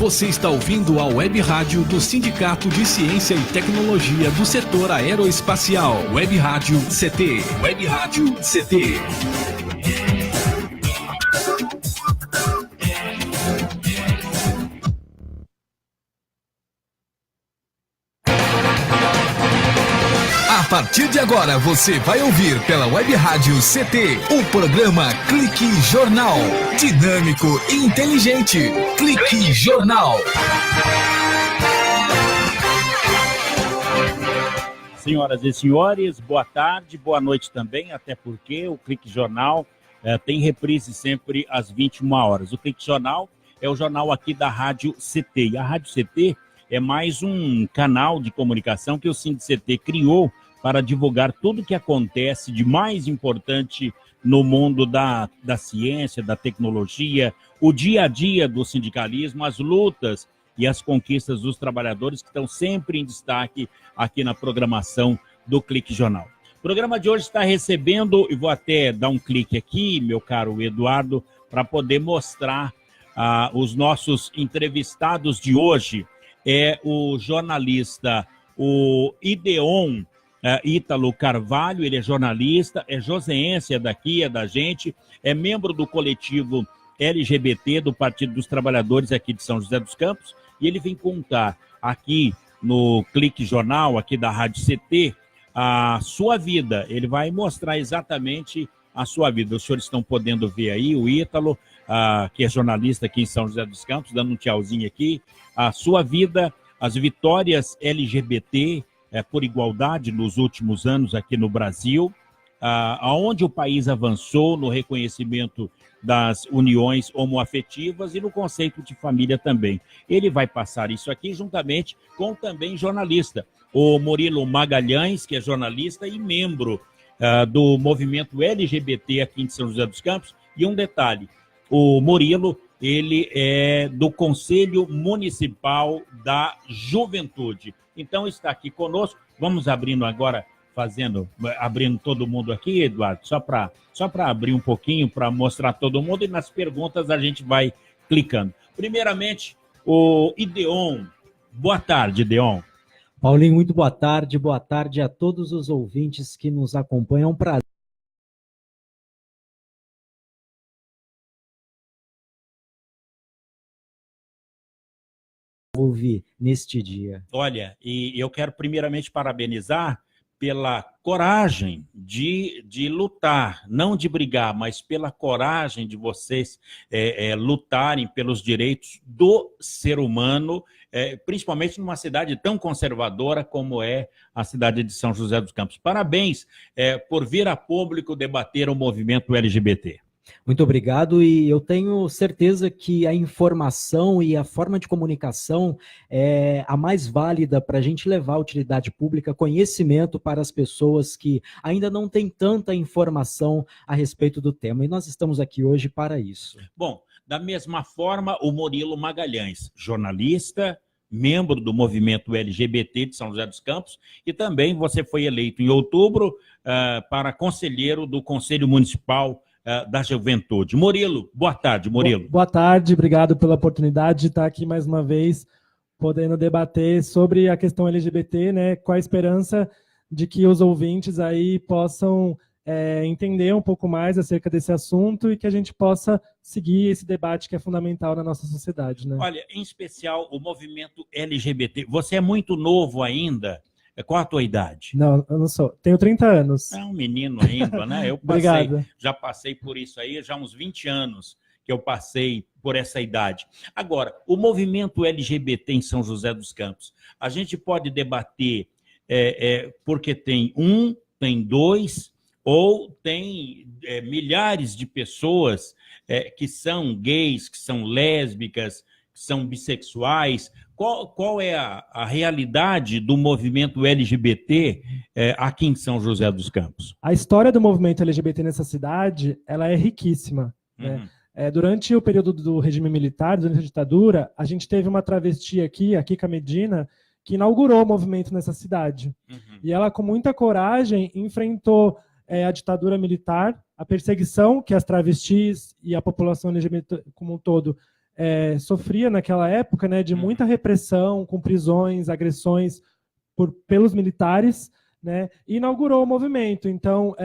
Você está ouvindo a Web Rádio do Sindicato de Ciência e Tecnologia do Setor Aeroespacial. Web Rádio CT. Web Rádio CT. A partir de agora você vai ouvir pela Web Rádio CT o programa Clique Jornal. Dinâmico e inteligente. Clique Jornal. Senhoras e senhores, boa tarde, boa noite também, até porque o Clique Jornal tem reprise sempre às 21 horas. O Clique Jornal é o jornal aqui da Rádio CT. E a Rádio CT é mais um canal de comunicação que o SINDICT criou para divulgar tudo o que acontece de mais importante no mundo da ciência, da tecnologia, o dia a dia do sindicalismo, as lutas e as conquistas dos trabalhadores que estão sempre em destaque aqui na programação do Clique Jornal. O programa de hoje está recebendo, e vou até dar um clique aqui, meu caro Eduardo, para poder mostrar os nossos entrevistados de hoje. É o jornalista, o Ideon Ítalo Carvalho, ele é jornalista, é joseense, é daqui, é da gente, é membro do coletivo LGBT do Partido dos Trabalhadores aqui de São José dos Campos, e ele vem contar aqui no Clique Jornal, aqui da Rádio CT, a sua vida. Ele vai mostrar exatamente a sua vida. Os senhores estão podendo ver aí o Ítalo, que é jornalista aqui em São José dos Campos, dando um tchauzinho aqui, a sua vida, as vitórias LGBT, por igualdade nos últimos anos aqui no Brasil, aonde o país avançou no reconhecimento das uniões homoafetivas e no conceito de família também. Ele vai passar isso aqui juntamente com também jornalista, o Murilo Magalhães, que é jornalista e membro do movimento LGBT aqui em São José dos Campos. E um detalhe, o Murilo, ele é do Conselho Municipal da Juventude. Então está aqui conosco. Vamos abrindo agora, abrindo todo mundo aqui, Eduardo, só para abrir um pouquinho, para mostrar todo mundo, e nas perguntas a gente vai clicando. Primeiramente, o Ideon. Boa tarde, Ideon. Paulinho, muito boa tarde a todos os ouvintes que nos acompanham. É um prazer ouvir neste dia. Olha, e eu quero primeiramente parabenizar pela coragem de lutar, não de brigar, mas pela coragem de vocês lutarem pelos direitos do ser humano, principalmente numa cidade tão conservadora como é a cidade de São José dos Campos. Parabéns por vir a público debater o movimento LGBT. Muito obrigado, e eu tenho certeza que a informação e a forma de comunicação é a mais válida para a gente levar a utilidade pública, conhecimento para as pessoas que ainda não têm tanta informação a respeito do tema, e nós estamos aqui hoje para isso. Bom, da mesma forma, o Murilo Magalhães, jornalista, membro do movimento LGBT de São José dos Campos, e também você foi eleito em outubro para conselheiro do Conselho Municipal da Juventude. Murilo, boa tarde, Murilo. Boa tarde, obrigado pela oportunidade de estar aqui mais uma vez, podendo debater sobre a questão LGBT, né, com a esperança de que os ouvintes aí possam entender um pouco mais acerca desse assunto e que a gente possa seguir esse debate que é fundamental na nossa sociedade, né? Olha, em especial o movimento LGBT. Você é muito novo ainda. Qual a tua idade? Não, eu não sou. Tenho 30 anos. É um menino ainda, né? Eu já passei por isso aí, já há uns 20 anos que eu passei por essa idade. Agora, o movimento LGBT em São José dos Campos, a gente pode debater porque tem tem dois, ou tem milhares de pessoas que são gays, que são lésbicas, que são bissexuais. Qual é a realidade do movimento LGBT aqui em São José dos Campos? A história do movimento LGBT nessa cidade, ela é riquíssima, né? Durante o período do regime militar, durante a ditadura, a gente teve uma travesti aqui, a Kika Medina, que inaugurou o movimento nessa cidade. E ela, com muita coragem, enfrentou a ditadura militar, a perseguição que as travestis e a população LGBT como um todo sofria naquela época, né, de muita repressão, com prisões, agressões pelos militares, né, e inaugurou o movimento. Então,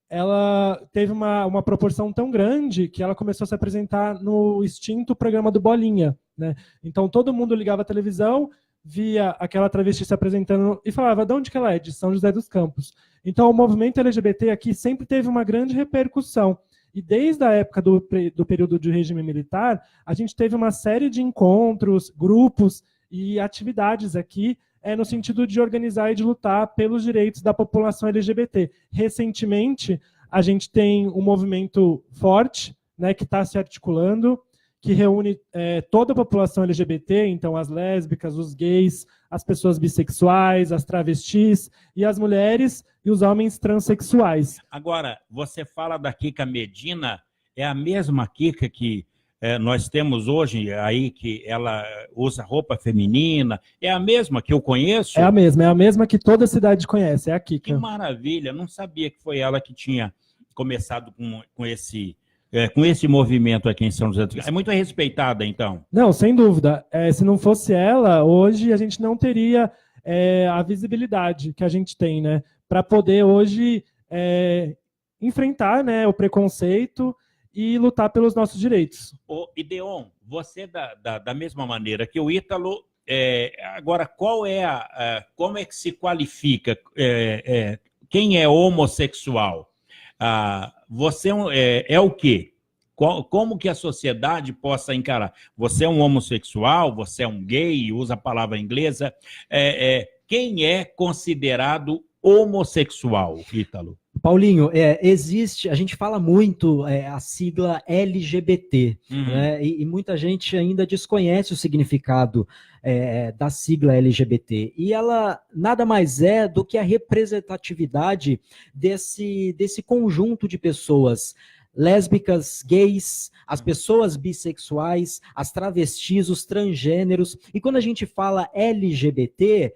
ela teve uma proporção tão grande que ela começou a se apresentar no extinto programa do Bolinha, né? Então, todo mundo ligava a televisão, via aquela travesti se apresentando e falava: de onde que ela é? De São José dos Campos. Então, o movimento LGBT aqui sempre teve uma grande repercussão. E desde a época do período de regime militar, a gente teve uma série de encontros, grupos e atividades aqui no sentido de organizar e de lutar pelos direitos da população LGBT. Recentemente, a gente tem um movimento forte, né, que está se articulando, que reúne toda a população LGBT, então as lésbicas, os gays, as pessoas bissexuais, as travestis e as mulheres e os homens transexuais. Agora, você fala da Kika Medina, é a mesma Kika que nós temos hoje aí, que ela usa roupa feminina, é a mesma que eu conheço? É a mesma que toda a cidade conhece, é a Kika. Que maravilha, não sabia que foi ela que tinha começado com esse movimento aqui em São José dos Campos. É muito respeitada, então? Não, sem dúvida. Se não fosse ela, hoje a gente não teria a visibilidade que a gente tem, né? Para poder hoje enfrentar, né, o preconceito e lutar pelos nossos direitos. Ideon, você da mesma maneira que o Ítalo, agora como é que se qualifica quem é homossexual? Você é o quê? Como que a sociedade possa encarar? Você é um homossexual, você é um gay, usa a palavra inglesa. Quem é considerado homossexual, Ítalo? Paulinho, existe, a gente fala muito a sigla LGBT, né, e muita gente ainda desconhece o significado da sigla LGBT, e ela nada mais é do que a representatividade desse conjunto de pessoas lésbicas, gays, as pessoas bissexuais, as travestis, os transgêneros. E quando a gente fala LGBT,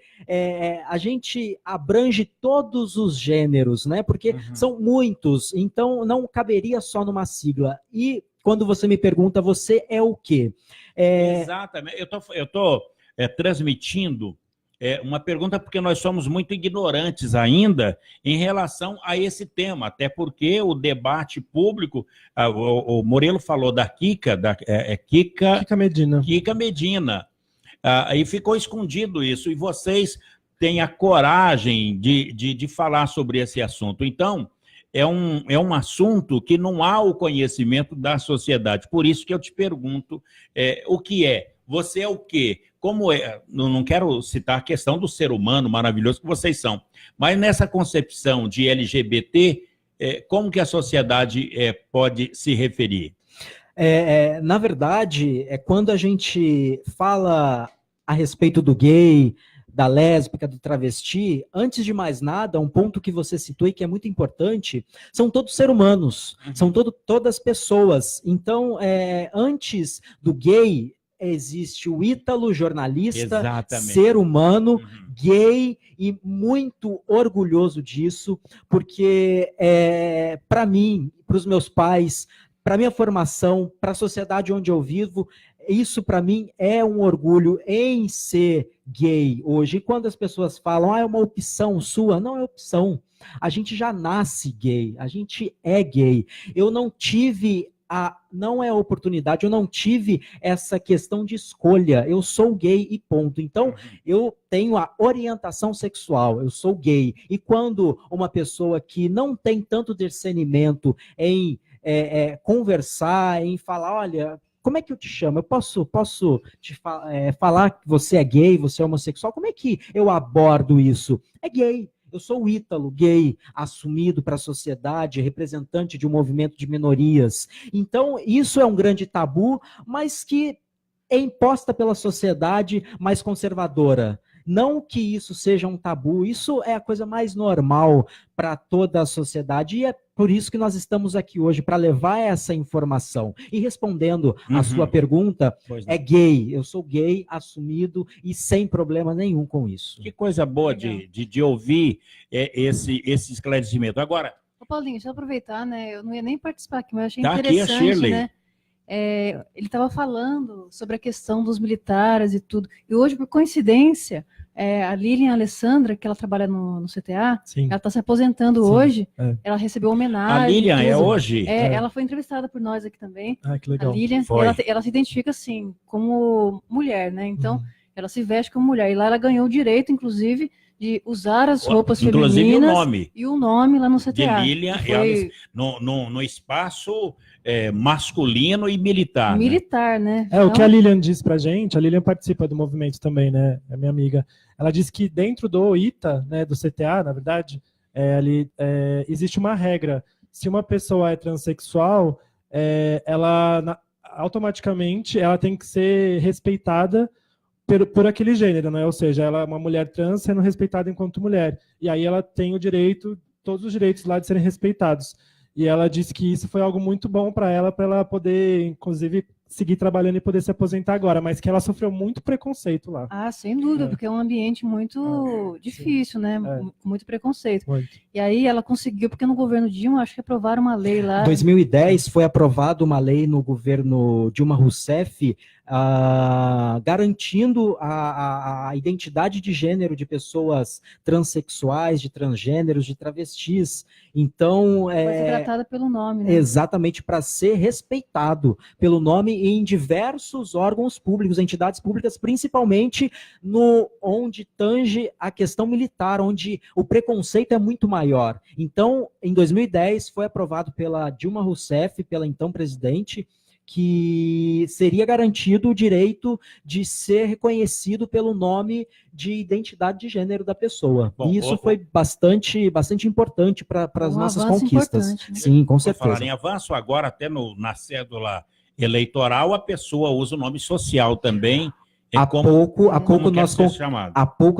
a gente abrange todos os gêneros, né? Porque são muitos, então não caberia só numa sigla. E quando você me pergunta, você é o quê? Exatamente. Eu tô transmitindo uma pergunta porque nós somos muito ignorantes ainda em relação a esse tema, até porque o debate público, o Morelo falou da Kika, Kika Medina. Kika Medina. Aí ficou escondido isso, e vocês têm a coragem de falar sobre esse assunto. Então, é um assunto que não há o conhecimento da sociedade. Por isso que eu te pergunto o que é. Você é o quê? Como não quero citar a questão do ser humano maravilhoso que vocês são, mas nessa concepção de LGBT, como que a sociedade pode se referir? Na verdade, quando a gente fala a respeito do gay, da lésbica, do travesti, antes de mais nada, um ponto que você citou e que é muito importante, são todos seres humanos, são todas pessoas. Então, antes do gay, existe o Ítalo, jornalista, exatamente, ser humano, gay, e muito orgulhoso disso, porque para mim, para os meus pais, para minha formação, para a sociedade onde eu vivo, isso para mim é um orgulho em ser gay hoje. E quando as pessoas falam, é uma opção sua, não é opção. A gente já nasce gay, a gente é gay. Eu não tive não é oportunidade, eu não tive essa questão de escolha, eu sou gay e ponto. Então, eu tenho a orientação sexual, eu sou gay. E quando uma pessoa que não tem tanto discernimento em conversar, em falar, olha, como é que eu te chamo? Eu posso te falar que você é gay, você é homossexual? Como é que eu abordo isso? É gay. Eu sou o Ítalo, gay, assumido para a sociedade, representante de um movimento de minorias. Então, isso é um grande tabu, mas que é imposta pela sociedade mais conservadora. Não que isso seja um tabu, isso é a coisa mais normal para toda a sociedade, e é por isso que nós estamos aqui hoje, para levar essa informação. E respondendo a sua pergunta, gay, eu sou gay, assumido e sem problema nenhum com isso. Que coisa boa de ouvir esse esclarecimento. Agora... Ô Paulinho, deixa eu aproveitar, né? Eu não ia nem participar aqui, mas achei tá interessante, aqui a Shirley, né? ele estava falando sobre a questão dos militares e tudo. E hoje, por coincidência, a Lilian Alessandra, que ela trabalha no CTA, Sim. ela está se aposentando Sim. hoje, ela recebeu homenagem. A Lilian tudo. é hoje? Ela foi entrevistada por nós aqui também. Ah, que legal. A Lilian, ela se identifica assim, como mulher, né? Então, ela se veste como mulher. E lá ela ganhou o direito, inclusive, de usar as roupas femininas. O nome. E o nome lá no CTA. De Lilian, no espaço masculino e militar. Militar, né? O que a Lilian diz pra gente, a Lilian participa do movimento também, né? É minha amiga. Ela disse que dentro do ITA, né, do CTA, na verdade, existe uma regra. Se uma pessoa é transexual, ela automaticamente ela tem que ser respeitada por aquele gênero, né? Ou seja, ela é uma mulher trans sendo respeitada enquanto mulher. E aí ela tem o direito, todos os direitos lá de serem respeitados. E ela disse que isso foi algo muito bom para ela poder, inclusive, seguir trabalhando e poder se aposentar agora, mas que ela sofreu muito preconceito lá. Ah, sem dúvida, porque é um ambiente muito difícil, né? Muito preconceito. Muito. E aí ela conseguiu, porque no governo Dilma, acho que aprovaram uma lei lá. Em 2010 foi aprovada uma lei no governo Dilma Rousseff garantindo a identidade de gênero de pessoas transexuais, de transgêneros, de travestis. Então, vai ser tratada pelo nome, né? Exatamente, para ser respeitado pelo nome em diversos órgãos públicos, entidades públicas, principalmente onde tange a questão militar, onde o preconceito é muito maior. Então, em 2010, foi aprovado pela Dilma Rousseff, pela então presidente, que seria garantido o direito de ser reconhecido pelo nome de identidade de gênero da pessoa. Bom, e isso foi bastante importante para as nossas conquistas. Né? Sim, com certeza. Por falar em avanço, agora até na cédula eleitoral a pessoa usa o nome social também. Há pouco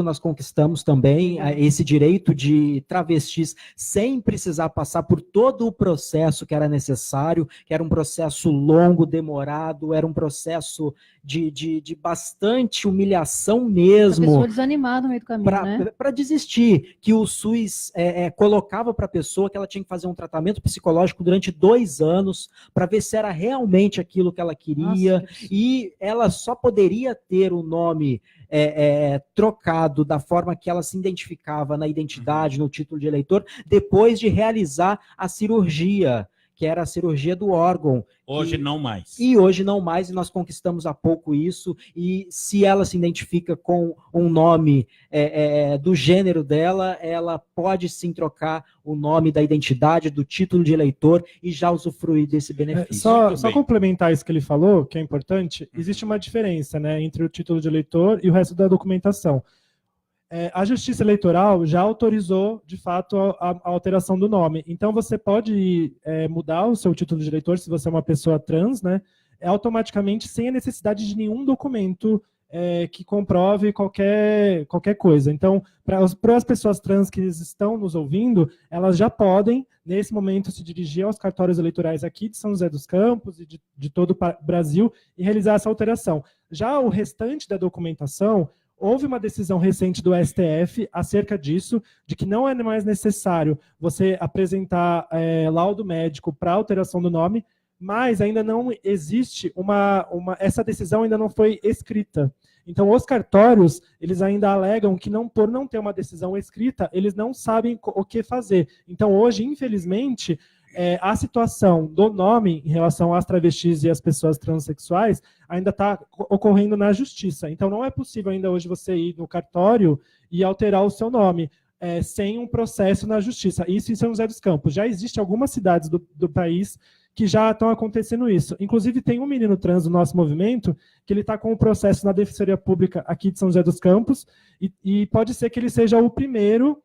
nós conquistamos também esse direito de travestis sem precisar passar por todo o processo que era necessário, que era um processo longo, demorado, era um processo de bastante humilhação mesmo. A pessoa desanimada no meio do caminho, né? Para desistir, que o SUS colocava para a pessoa que ela tinha que fazer um tratamento psicológico durante 2 anos para ver se era realmente aquilo que ela queria. Nossa, e ela só poderia ter o nome trocado da forma que ela se identificava na identidade, no título de eleitor, depois de realizar a cirurgia, que era a cirurgia do órgão. Hoje não mais. E hoje não mais, e nós conquistamos há pouco isso, e se ela se identifica com um nome do gênero dela, ela pode sim trocar o nome da identidade, do título de eleitor, e já usufruir desse benefício. Só complementar isso que ele falou, que é importante, existe uma diferença, né, entre o título de eleitor e o resto da documentação. A Justiça Eleitoral já autorizou, de fato, a alteração do nome. Então, você pode mudar o seu título de eleitor, se você é uma pessoa trans, né, automaticamente, sem a necessidade de nenhum documento que comprove qualquer coisa. Então, para as pessoas trans que estão nos ouvindo, elas já podem, nesse momento, se dirigir aos cartórios eleitorais aqui de São José dos Campos e de todo o Brasil e realizar essa alteração. Já o restante da documentação, houve uma decisão recente do STF acerca disso, de que não é mais necessário você apresentar laudo médico para alteração do nome, mas ainda não existe essa decisão ainda não foi escrita. Então, os cartórios, eles ainda alegam que por não ter uma decisão escrita, eles não sabem o que fazer. Então, hoje, infelizmente, a situação do nome em relação às travestis e às pessoas transexuais ainda está ocorrendo na justiça. Então, não é possível ainda hoje você ir no cartório e alterar o seu nome sem um processo na justiça. Isso em São José dos Campos. Já existem algumas cidades do país que já estão acontecendo isso. Inclusive, tem um menino trans do nosso movimento que ele está com um processo na Defensoria Pública aqui de São José dos Campos e pode ser que ele seja o primeiro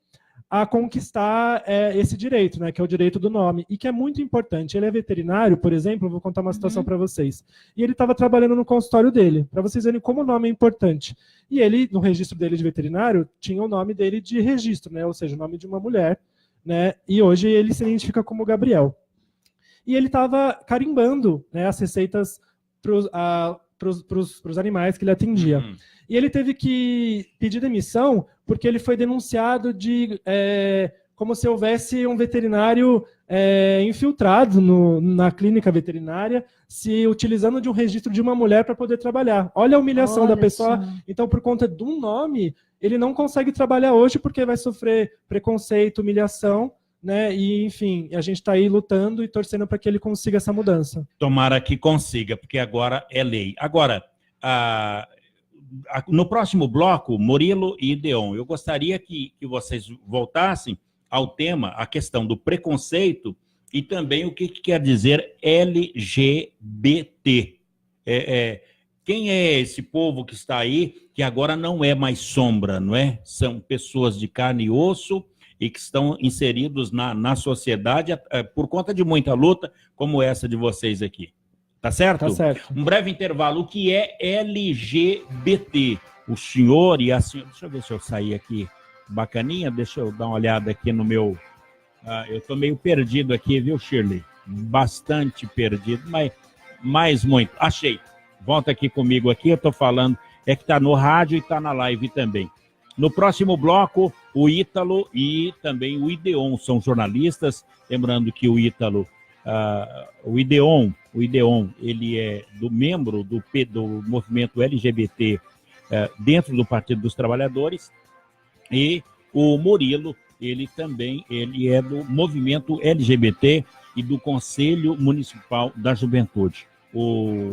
a conquistar esse direito, né, que é o direito do nome, e que é muito importante. Ele é veterinário, por exemplo, eu vou contar uma situação para vocês. E ele estava trabalhando no consultório dele, para vocês verem como o nome é importante. E ele, no registro dele de veterinário, tinha o nome dele de registro, né, ou seja, o nome de uma mulher, né, e hoje ele se identifica como Gabriel. E ele estava carimbando, né, as receitas para os animais que ele atendia. E ele teve que pedir demissão porque ele foi denunciado como se houvesse um veterinário infiltrados na clínica veterinária, se utilizando de um registro de uma mulher para poder trabalhar. Olha a humilhação da pessoa. Então, por conta de um nome, ele não consegue trabalhar hoje porque vai sofrer preconceito, humilhação, né? E, enfim, a gente está aí lutando e torcendo para que ele consiga essa mudança. Tomara que consiga, porque agora é lei. Agora, no próximo bloco, Murilo e Ideon, eu gostaria que vocês voltassem ao tema, a questão do preconceito e também o que quer dizer LGBT. Quem é esse povo que está aí, que agora não é mais sombra, não é? São pessoas de carne e osso e que estão inseridos na sociedade por conta de muita luta, como essa de vocês aqui. Tá certo? Tá certo. Um breve intervalo. O que é LGBT? O senhor e a senhora... Deixa eu ver se eu sair aqui bacaninha. Deixa eu dar uma olhada aqui no meu... eu estou meio perdido aqui, viu, Shirley? Bastante perdido, mas muito. Achei. Volta aqui comigo aqui, eu estou falando. É que está no rádio e está na live também. No próximo bloco, o Ítalo e também o Ideon são jornalistas. Lembrando que o Ítalo... o Ideon, ele é membro do movimento LGBT dentro do Partido dos Trabalhadores, e o Murilo, ele é do movimento LGBT e do Conselho Municipal da Juventude.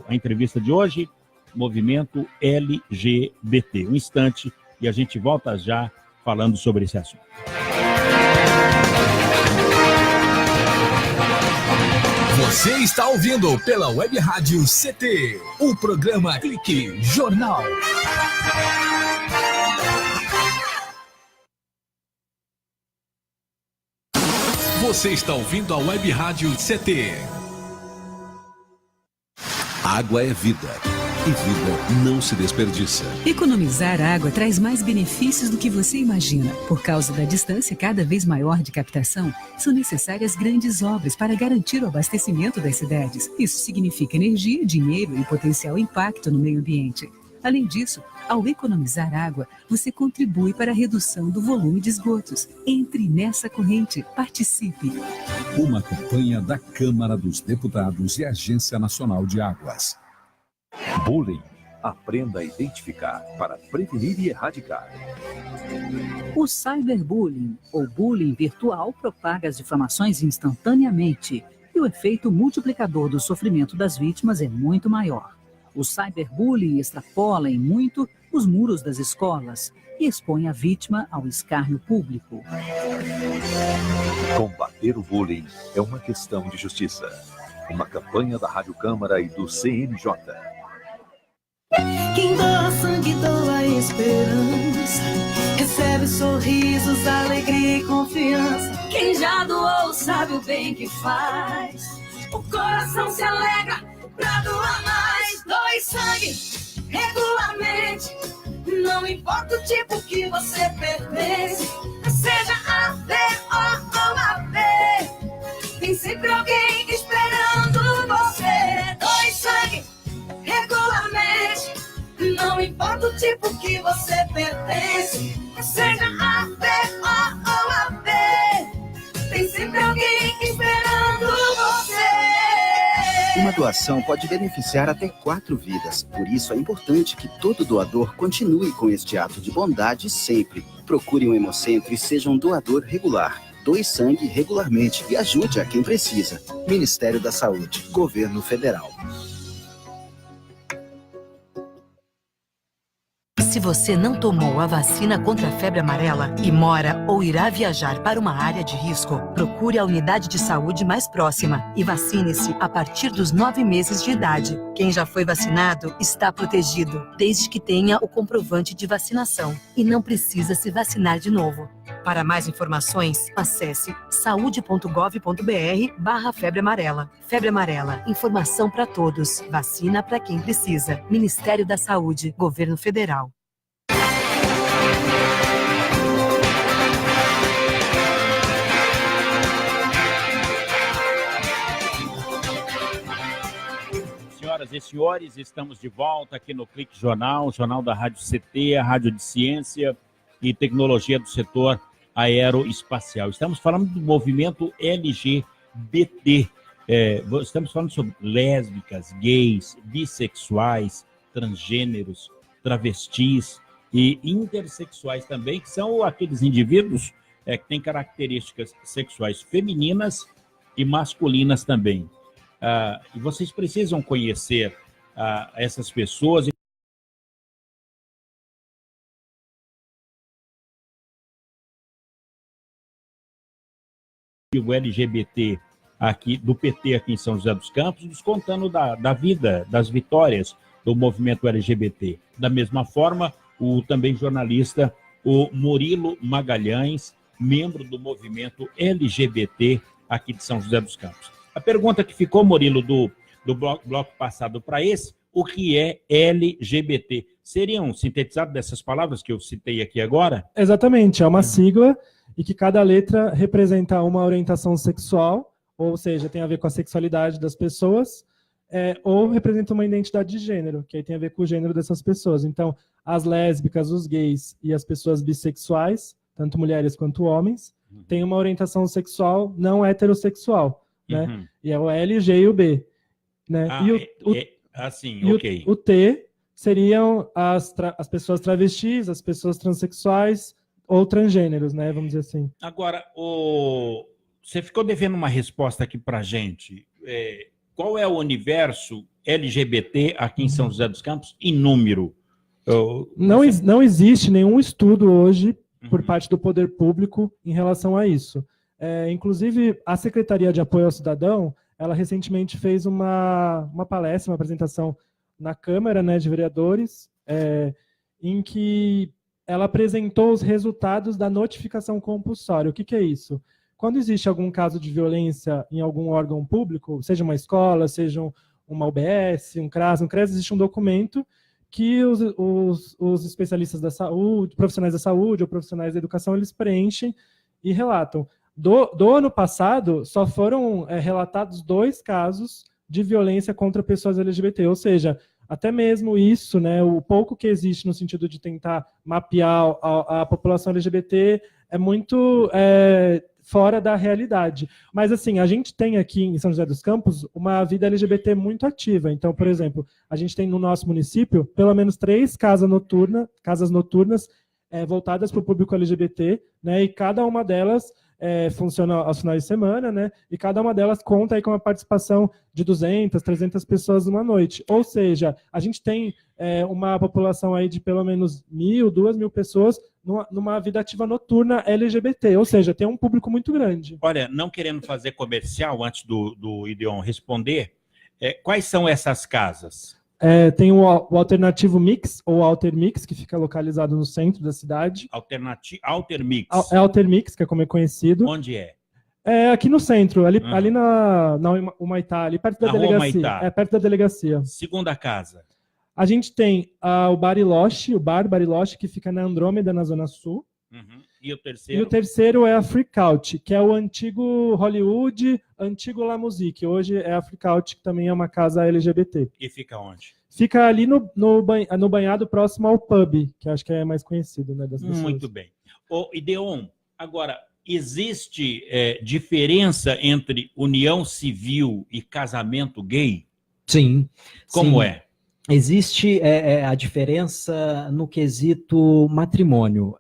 A entrevista de hoje, movimento LGBT. Um instante e a gente volta já falando sobre esse assunto. Você está ouvindo pela Web Rádio CT, o programa Clique Jornal. Você está ouvindo a Web Rádio CT. Água é vida. E vida não se desperdiça. Economizar água traz mais benefícios do que você imagina. Por causa da distância cada vez maior de captação, são necessárias grandes obras para garantir o abastecimento das cidades. Isso significa energia, dinheiro e potencial impacto no meio ambiente. Além disso, ao economizar água, você contribui para a redução do volume de esgotos. Entre nessa corrente, participe. Uma campanha da Câmara dos Deputados e Agência Nacional de Águas. Bullying. Aprenda a identificar para prevenir e erradicar. O cyberbullying, ou bullying virtual, propaga as difamações instantaneamente e o efeito multiplicador do sofrimento das vítimas é muito maior. O cyberbullying extrapola em muito os muros das escolas e expõe a vítima ao escárnio público. Combater o bullying é uma questão de justiça. Uma campanha da Rádio Câmara e do CNJ. Quem doa sangue, doa esperança. Recebe sorrisos, alegria e confiança. Quem já doou sabe o bem que faz. O coração se alegra pra doar mais. Doe sangue regularmente. Não importa o tipo que você pertence. Seja A, B ou AB. Tem sempre alguém esperando você. Doe sangue regularmente. Não importa o tipo que você pertence. Seja A, B ou AB. Tem sempre alguém esperando você. Uma doação pode beneficiar até 4 vidas. Por isso é importante que todo doador continue com este ato de bondade sempre. Procure um hemocentro e seja um doador regular. Doe sangue regularmente e ajude a quem precisa. Ministério da Saúde, Governo Federal. Se você não tomou a vacina contra a febre amarela e mora ou irá viajar para uma área de risco, procure a unidade de saúde mais próxima e vacine-se a partir dos 9 meses de idade. Quem já foi vacinado está protegido, desde que tenha o comprovante de vacinação e não precisa se vacinar de novo. Para mais informações, acesse saude.gov.br/febre amarela. Febre amarela, informação para todos, vacina para quem precisa. Ministério da Saúde, Governo Federal. Senhoras e senhores, estamos de volta aqui no Clique Jornal, jornal da Rádio CT, a Rádio de Ciência e Tecnologia do setor aeroespacial. Estamos falando do movimento LGBT. LGBT. Estamos falando sobre lésbicas, gays, bissexuais, transgêneros, travestis e intersexuais também, que são aqueles indivíduos que têm características sexuais femininas e masculinas também. E vocês precisam conhecer essas pessoas. O LGBT aqui, do PT aqui em São José dos Campos, nos contando da vida, das vitórias do movimento LGBT. Da mesma forma, o também jornalista, o Murilo Magalhães, membro do movimento LGBT aqui de São José dos Campos. A pergunta que ficou, Murilo, do bloco passado para esse, o que é LGBT? Seriam sintetizados dessas palavras que eu citei aqui agora? Exatamente, é uma sigla e que cada letra representa uma orientação sexual, ou seja, tem a ver com a sexualidade das pessoas, ou representa uma identidade de gênero, que aí tem a ver com o gênero dessas pessoas. Então, as lésbicas, os gays e as pessoas bissexuais, tanto mulheres quanto homens, têm uma orientação sexual não heterossexual, né? E é o L, G e o B. Né? O T seriam as pessoas travestis, as pessoas transexuais ou transgêneros, né? Vamos dizer assim. Agora, você ficou devendo uma resposta aqui para a gente. Qual é o universo LGBT aqui em São José dos Campos em número? Não existe nenhum estudo hoje por parte do poder público em relação a isso. Inclusive, a Secretaria de Apoio ao Cidadão, ela recentemente fez uma palestra, uma apresentação na Câmara, né, de Vereadores, em que ela apresentou os resultados da notificação compulsória. O que é isso? Quando existe algum caso de violência em algum órgão público, seja uma escola, seja uma UBS, um CRAS, existe um documento que os especialistas da saúde, profissionais da saúde ou profissionais da educação, eles preenchem e relatam. Do ano passado, só foram relatados 2 casos de violência contra pessoas LGBT, ou seja, até mesmo isso, né, o pouco que existe no sentido de tentar mapear a população LGBT é muito fora da realidade. Mas, assim, a gente tem aqui em São José dos Campos uma vida LGBT muito ativa. Então, por exemplo, a gente tem no nosso município pelo menos 3 casas noturnas voltadas para o público LGBT, né, e cada uma delas funciona aos finais de semana, né? E cada uma delas conta aí com uma participação de 200, 300 pessoas numa noite. Ou seja, a gente tem uma população aí de pelo menos 1.000, 2.000 pessoas numa vida ativa noturna LGBT. Ou seja, tem um público muito grande. Olha, não querendo fazer comercial antes do Ideon responder, quais são essas casas? Tem o Alternativo Mix, ou Alter Mix, que fica localizado no centro da cidade. Alter Mix. Alter Mix, que é como é conhecido. Onde é? Aqui no centro, ali na Humaitá, ali perto da delegacia. Perto da delegacia. Segunda casa. A gente tem o Bariloche, o Bar Bariloche, que fica na Andrômeda, na Zona Sul. E o terceiro? E o terceiro é a Freakout, que é o antigo Hollywood, antigo La Musique. Hoje é a Freakout, que também é uma casa LGBT. E fica onde? Fica ali no banhado próximo ao pub, que acho que é mais conhecido, né, das pessoas. Muito bem. Ideon, agora, existe diferença entre união civil e casamento gay? Sim. Como é? Existe a diferença no quesito matrimônio.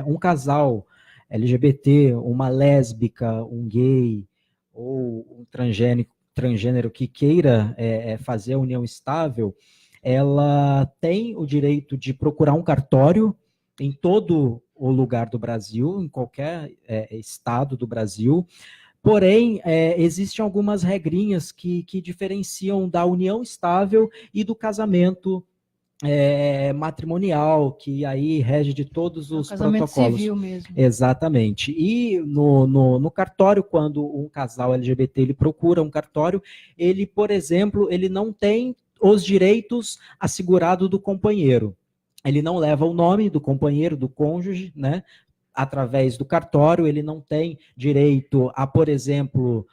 Um casal LGBT, uma lésbica, um gay ou um transgênero que queira fazer a união estável, ela tem o direito de procurar um cartório em todo o lugar do Brasil, em qualquer estado do Brasil. Porém, existem algumas regrinhas que diferenciam da união estável e do casamento matrimonial, que aí rege de todos os protocolos. Casamento civil mesmo. Exatamente. E no cartório, quando um casal LGBT ele procura um cartório, ele, por exemplo, ele não tem os direitos assegurados do companheiro. Ele não leva o nome do companheiro, do cônjuge, né? Através do cartório, ele não tem direito a, por exemplo,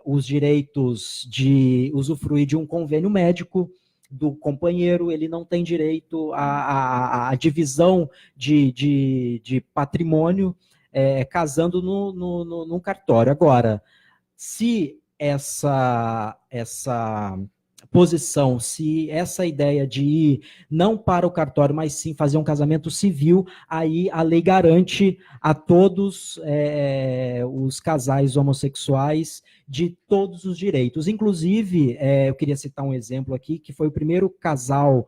os direitos de usufruir de um convênio médico do companheiro, ele não tem direito à divisão de patrimônio casando no cartório. Agora, se essa posição, se essa ideia de ir não para o cartório, mas sim fazer um casamento civil, aí a lei garante a todos os casais homossexuais de todos os direitos. Inclusive, eu queria citar um exemplo aqui, que foi o primeiro casal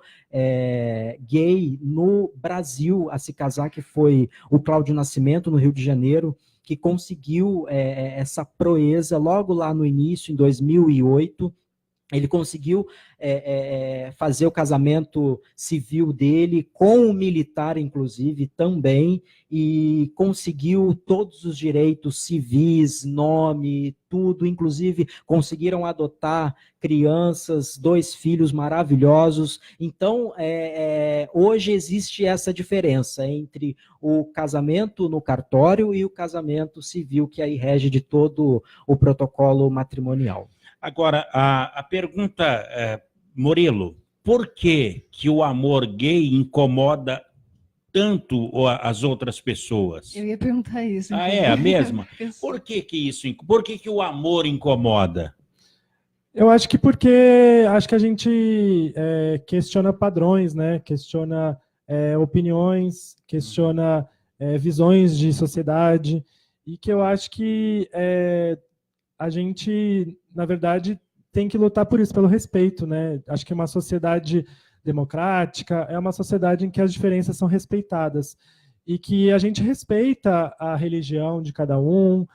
gay no Brasil a se casar, que foi o Cláudio Nascimento, no Rio de Janeiro, que conseguiu essa proeza logo lá no início, em 2008, ele conseguiu fazer o casamento civil dele, com o militar, inclusive, também, e conseguiu todos os direitos civis, nome, tudo, inclusive conseguiram adotar crianças, 2 filhos maravilhosos. Então, hoje existe essa diferença entre o casamento no cartório e o casamento civil, que aí rege de todo o protocolo matrimonial. Agora, a pergunta, Murilo, por que o amor gay incomoda tanto as outras pessoas? Eu ia perguntar isso. Ah, é a mesma? Por que o amor incomoda? Eu acho que porque a gente questiona padrões, né? Questiona opiniões, questiona visões de sociedade, e que eu acho que a gente, na verdade, tem que lutar por isso, pelo respeito, né? Acho que uma sociedade democrática é uma sociedade em que as diferenças são respeitadas e que a gente respeita a religião de cada um,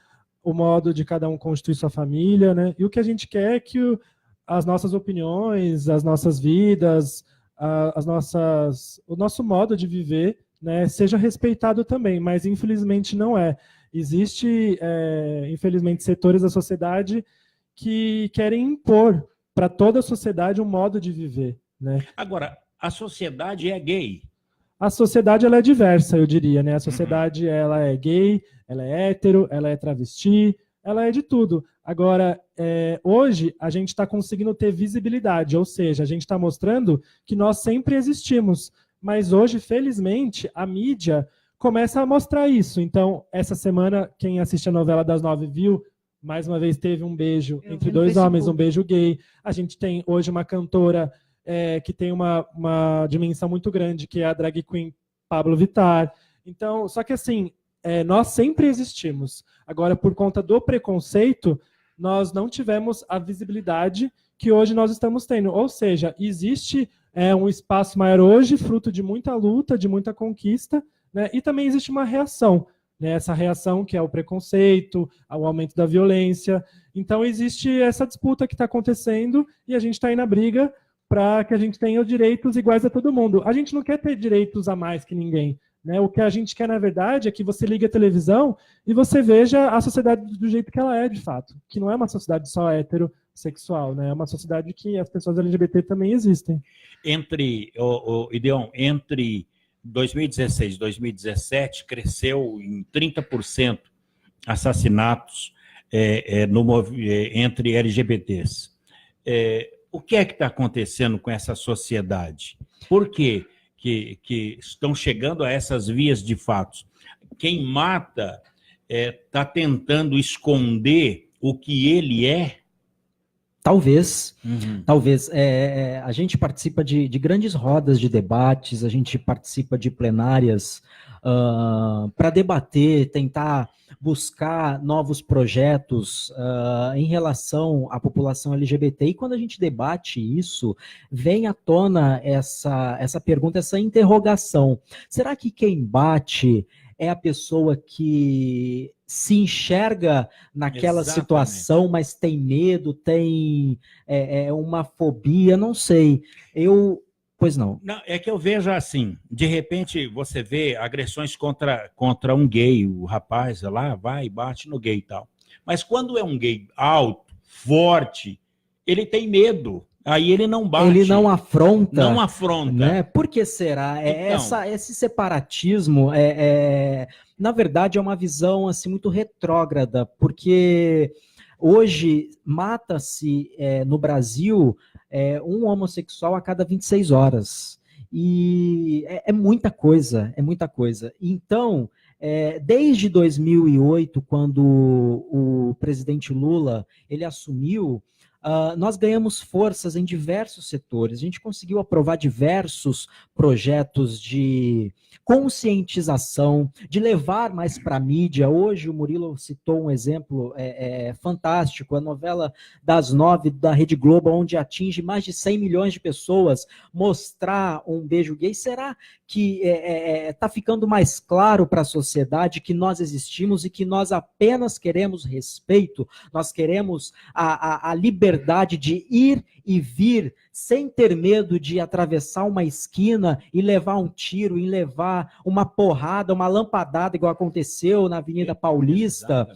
o modo de cada um constituir sua família, né? E o que a gente quer é que as nossas opiniões, as nossas vidas, o nosso modo de viver, né, seja respeitado também, mas infelizmente não é. Existe, infelizmente, setores da sociedade que querem impor para toda a sociedade um modo de viver, né? Agora, a sociedade é gay. A sociedade ela é diversa, eu diria, né? A sociedade ela é gay, ela é hétero, ela é travesti, ela é de tudo. Agora, hoje a gente está conseguindo ter visibilidade, ou seja, a gente está mostrando que nós sempre existimos. Mas hoje, felizmente, a mídia começa a mostrar isso. Então, essa semana, quem assiste a novela das 9 viu, mais uma vez teve um beijo entre 2 homens, um beijo gay. A gente tem hoje uma cantora que tem uma dimensão muito grande, que é a drag queen Pablo Vittar. Então, só que assim, nós sempre existimos. Agora, por conta do preconceito, nós não tivemos a visibilidade que hoje nós estamos tendo. Ou seja, existe um espaço maior hoje, fruto de muita luta, de muita conquista, né? E também existe uma reação, né? Essa reação que é o preconceito, o aumento da violência. Então existe essa disputa que está acontecendo e a gente está aí na briga para que a gente tenha os direitos iguais a todo mundo. A gente não quer ter direitos a mais que ninguém, né? O que a gente quer, na verdade, é que você ligue a televisão e você veja a sociedade do jeito que ela é, de fato. Que não é uma sociedade só heterossexual, né? É uma sociedade que as pessoas LGBT também existem. Ideon, entre 2016 e 2017, cresceu em 30% assassinatos entre LGBTs. O que é que está acontecendo com essa sociedade? Por que estão chegando a essas vias de fatos? Quem mata está tentando esconder o que ele é? Talvez. Talvez. A gente participa de grandes rodas de debates, a gente participa de plenárias para debater, tentar buscar novos projetos em relação à população LGBT. E quando a gente debate isso, vem à tona essa pergunta, essa interrogação. Será que quem bate é a pessoa que se enxerga naquela situação, mas tem medo, tem uma fobia? Não sei. Pois não. Não, é que eu vejo assim, de repente você vê agressões contra um gay, o rapaz lá vai e bate no gay e tal. Mas quando é um gay alto, forte, ele tem medo. Aí ele não bate. Ele não afronta. Não afronta. Né? Por que será? Então, Esse separatismo, na verdade, é uma visão assim, muito retrógrada, porque hoje mata-se no Brasil um homossexual a cada 26 horas. E é muita coisa, é muita coisa. Então, Desde 2008, quando o presidente Lula ele assumiu, nós ganhamos forças em diversos setores. A gente conseguiu aprovar diversos projetos de conscientização, de levar mais para a mídia. Hoje o Murilo citou um exemplo fantástico, a novela das 9 da Rede Globo, onde atinge mais de 100 milhões de pessoas, mostrar um beijo gay. Será que está ficando mais claro para a sociedade que nós existimos e que nós apenas queremos respeito, nós queremos a liberdade de ir e vir sem ter medo de atravessar uma esquina e levar um tiro, e levar uma porrada, uma lampadada, igual aconteceu na Avenida Paulista?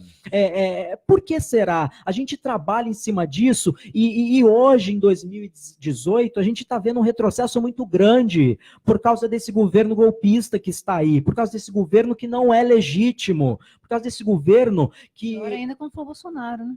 Por que será? A gente trabalha em cima disso e hoje, em 2018, a gente está vendo um retrocesso muito grande por causa desse governo golpista que está aí, por causa desse governo que não é legítimo, por causa desse governo que... Agora ainda como foi o Bolsonaro, né?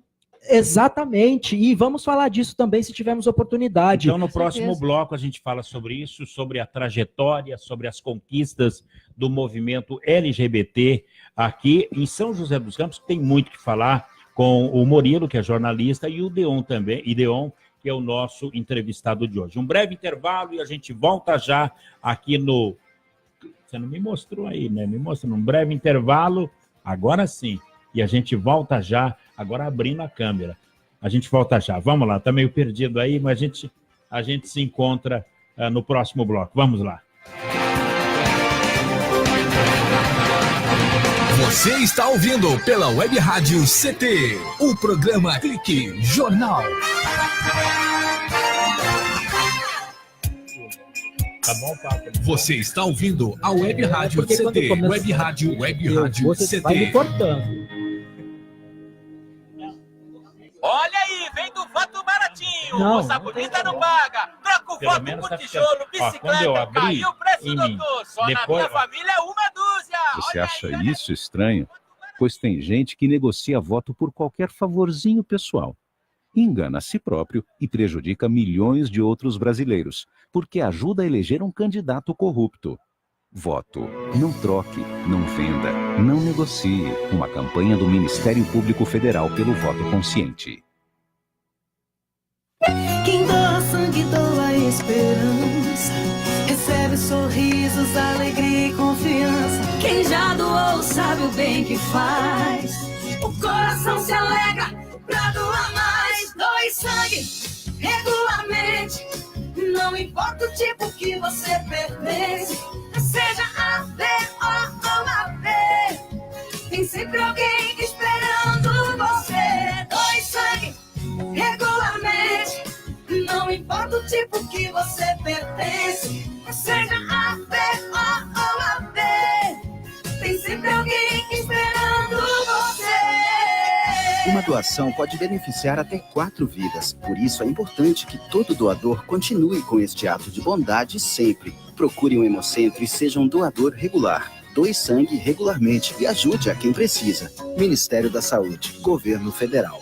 Exatamente, e vamos falar disso também se tivermos oportunidade. Então, no próximo bloco, a gente fala sobre isso, sobre a trajetória, sobre as conquistas do movimento LGBT aqui em São José dos Campos, que tem muito que falar com o Murilo, que é jornalista, e o Deon também, que é o nosso entrevistado de hoje. Um breve intervalo e a gente volta já aqui no... Você não me mostrou aí, né? Me mostra num breve intervalo, agora sim. E a gente volta já, agora abrindo a câmera. A gente volta já. Vamos lá, tá meio perdido aí, mas a gente se encontra no próximo bloco. Vamos lá. Você está ouvindo pela Web Rádio CT, o programa Clique Jornal. Tá bom, papo. Você está ouvindo a Web Rádio CT, Web Rádio Você CT. vai me cortando. Olha aí, vem do voto baratinho. Não. Moça bonita não paga. Troca o Pelo voto menos por tá tijolo, ficando- Ó, quando eu bicicleta, abri caiu o preço, em mim, doutor. Só depois, na minha ó. família é uma dúzia. Você Olha acha aí, olha isso estranho? Pois tem gente que negocia voto por qualquer favorzinho pessoal. Engana a si próprio e prejudica milhões de outros brasileiros, porque ajuda a eleger um candidato corrupto. Voto. Não troque, não venda, não negocie. Uma campanha do Ministério Público Federal pelo voto consciente. Quem doa sangue, doa esperança. Recebe sorrisos, alegria e confiança. Quem já doou sabe o bem que faz. O coração se alegra pra doar mais. Doe sangue regularmente. Não importa o tipo que você pertence. Seja A, B ou AB. Tem sempre alguém esperando você. Doe sangue regularmente. Não importa o tipo que você pertence. Seja A, B ou AB. Tem sempre alguém esperando você. Uma doação pode beneficiar até 4 vidas. Por isso é importante que todo doador continue com este ato de bondade sempre. Procure um hemocentro e seja um doador regular. Doe sangue regularmente e ajude a quem precisa. Ministério da Saúde, Governo Federal.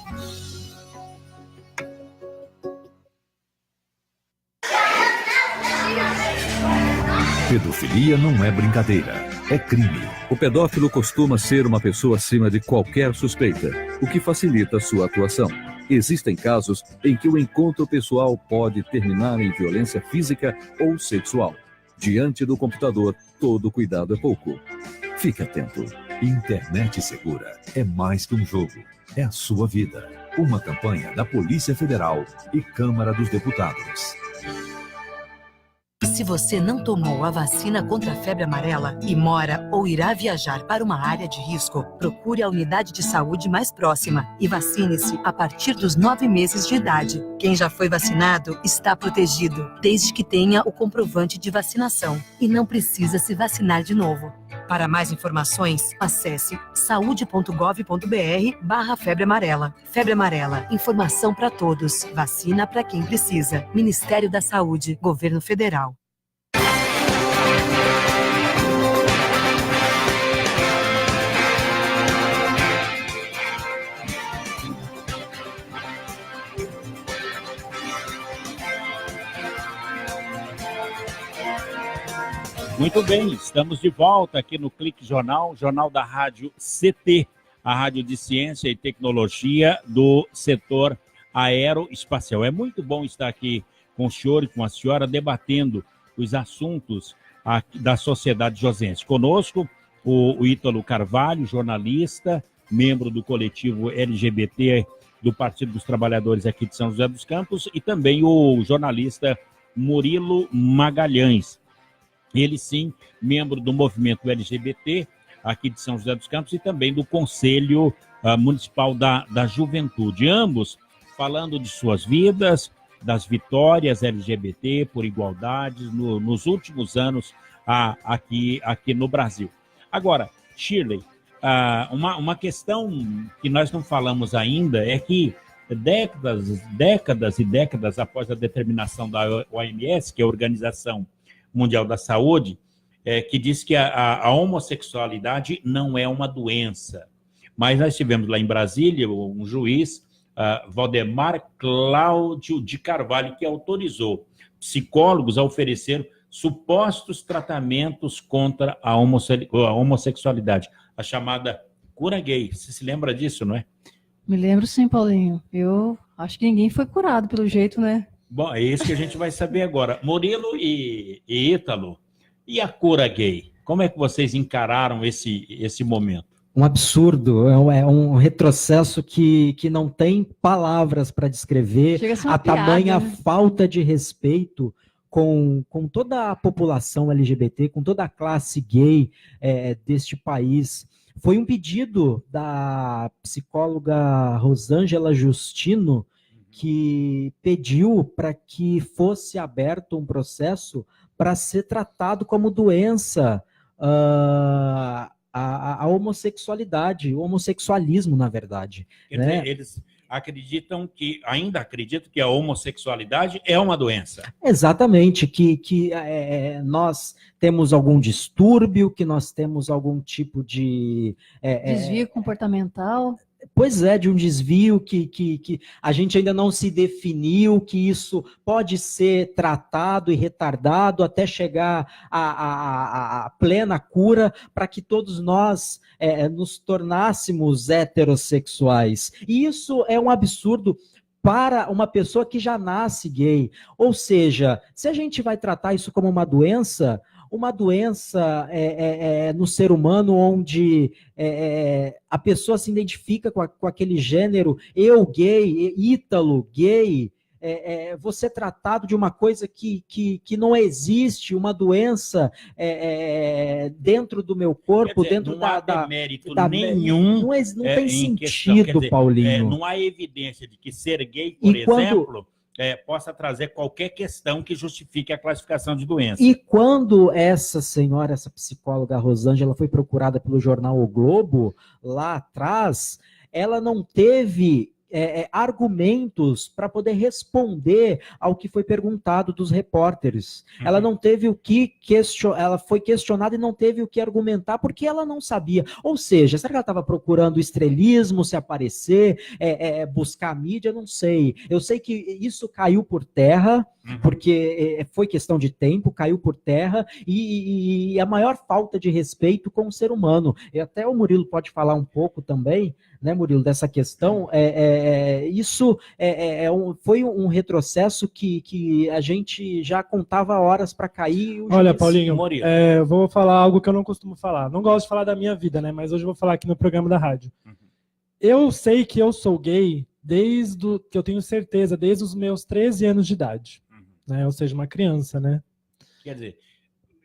Pedofilia não é brincadeira, é crime. O pedófilo costuma ser uma pessoa acima de qualquer suspeita, o que facilita sua atuação. Existem casos em que o encontro pessoal pode terminar em violência física ou sexual. Diante do computador, todo cuidado é pouco. Fique atento. Internet segura é mais que um jogo, é a sua vida. Uma campanha da Polícia Federal e Câmara dos Deputados. Se você não tomou a vacina contra a febre amarela e mora ou irá viajar para uma área de risco, procure a unidade de saúde mais próxima e vacine-se a partir dos 9 meses de idade. Quem já foi vacinado está protegido, desde que tenha o comprovante de vacinação e não precisa se vacinar de novo. Para mais informações, acesse saude.gov.br/febre amarela. Febre amarela, informação para todos, vacina para quem precisa. Ministério da Saúde, Governo Federal. Muito bem, estamos de volta aqui no Clique Jornal, jornal da Rádio CT, a Rádio de Ciência e Tecnologia do setor aeroespacial. É muito bom estar aqui com o senhor e com a senhora debatendo os assuntos da sociedade josense. Conosco, o Ítalo Carvalho, jornalista, membro do coletivo LGBT do Partido dos Trabalhadores aqui de São José dos Campos, e também o jornalista Murilo Magalhães. Ele sim, membro do movimento LGBT aqui de São José dos Campos e também do Conselho Municipal da Juventude. Ambos falando de suas vidas, das vitórias LGBT por igualdade nos últimos anos aqui no Brasil. Agora, Shirley, uma questão que nós não falamos ainda é que décadas e décadas após a determinação da OMS, que é a Organização Mundial da Saúde, que diz que a homossexualidade não é uma doença. Mas nós tivemos lá em Brasília um juiz, Valdemar Cláudio de Carvalho, que autorizou psicólogos a oferecer supostos tratamentos contra a homossexualidade, a chamada cura gay. Você se lembra disso, não é? Me lembro sim, Paulinho. Eu acho que ninguém foi curado pelo jeito, né? Bom, é isso que a gente vai saber agora. Murilo e Ítalo, e a cura gay? Como é que vocês encararam esse momento? Um absurdo, é um retrocesso que não tem palavras para descrever a tamanha falta de respeito com toda a população LGBT, com toda a classe gay deste país. Foi um pedido da psicóloga Rosângela Justino, que pediu para que fosse aberto um processo para ser tratado como doença a homossexualidade, o homossexualismo, na verdade. Quer dizer, eles ainda acreditam que a homossexualidade é uma doença. Exatamente, que nós temos algum distúrbio, que nós temos algum tipo de... desvio comportamental. Pois é, de um desvio que a gente ainda não se definiu, que isso pode ser tratado e retardado até chegar à plena cura, para que todos nós nos tornássemos heterossexuais. E isso é um absurdo para uma pessoa que já nasce gay. Ou seja, se a gente vai tratar isso como uma doença no ser humano, onde a pessoa se identifica com aquele gênero, eu gay, Ítalo gay, você tratado de uma coisa que não existe, uma doença dentro do meu corpo, dizer, dentro não há demérito nenhum. Não tem sentido, dizer, Paulinho. Não há evidência de que ser gay, por exemplo... possa trazer qualquer questão que justifique a classificação de doença. E quando essa senhora, essa psicóloga Rosângela, foi procurada pelo jornal O Globo, lá atrás, ela não teve argumentos para poder responder ao que foi perguntado dos repórteres. Uhum. Ela não teve o que questionar, ela foi questionada e não teve o que argumentar, porque ela não sabia. Ou seja, será que ela estava procurando estrelismo, se aparecer, buscar mídia? Não sei. Eu sei que isso caiu por terra, porque foi questão de tempo, caiu por terra, e a maior falta de respeito com o ser humano. E até o Murilo pode falar um pouco também, né, Murilo, dessa questão. Isso foi um retrocesso que a gente já contava horas para cair. Olha, Paulinho, vou falar algo que eu não costumo falar. Não gosto de falar da minha vida, né? Mas hoje eu vou falar aqui no programa da rádio. Eu sei que eu sou gay desde que eu tenho certeza, desde os meus 13 anos de idade. Né? Ou seja, uma criança, né? Quer dizer,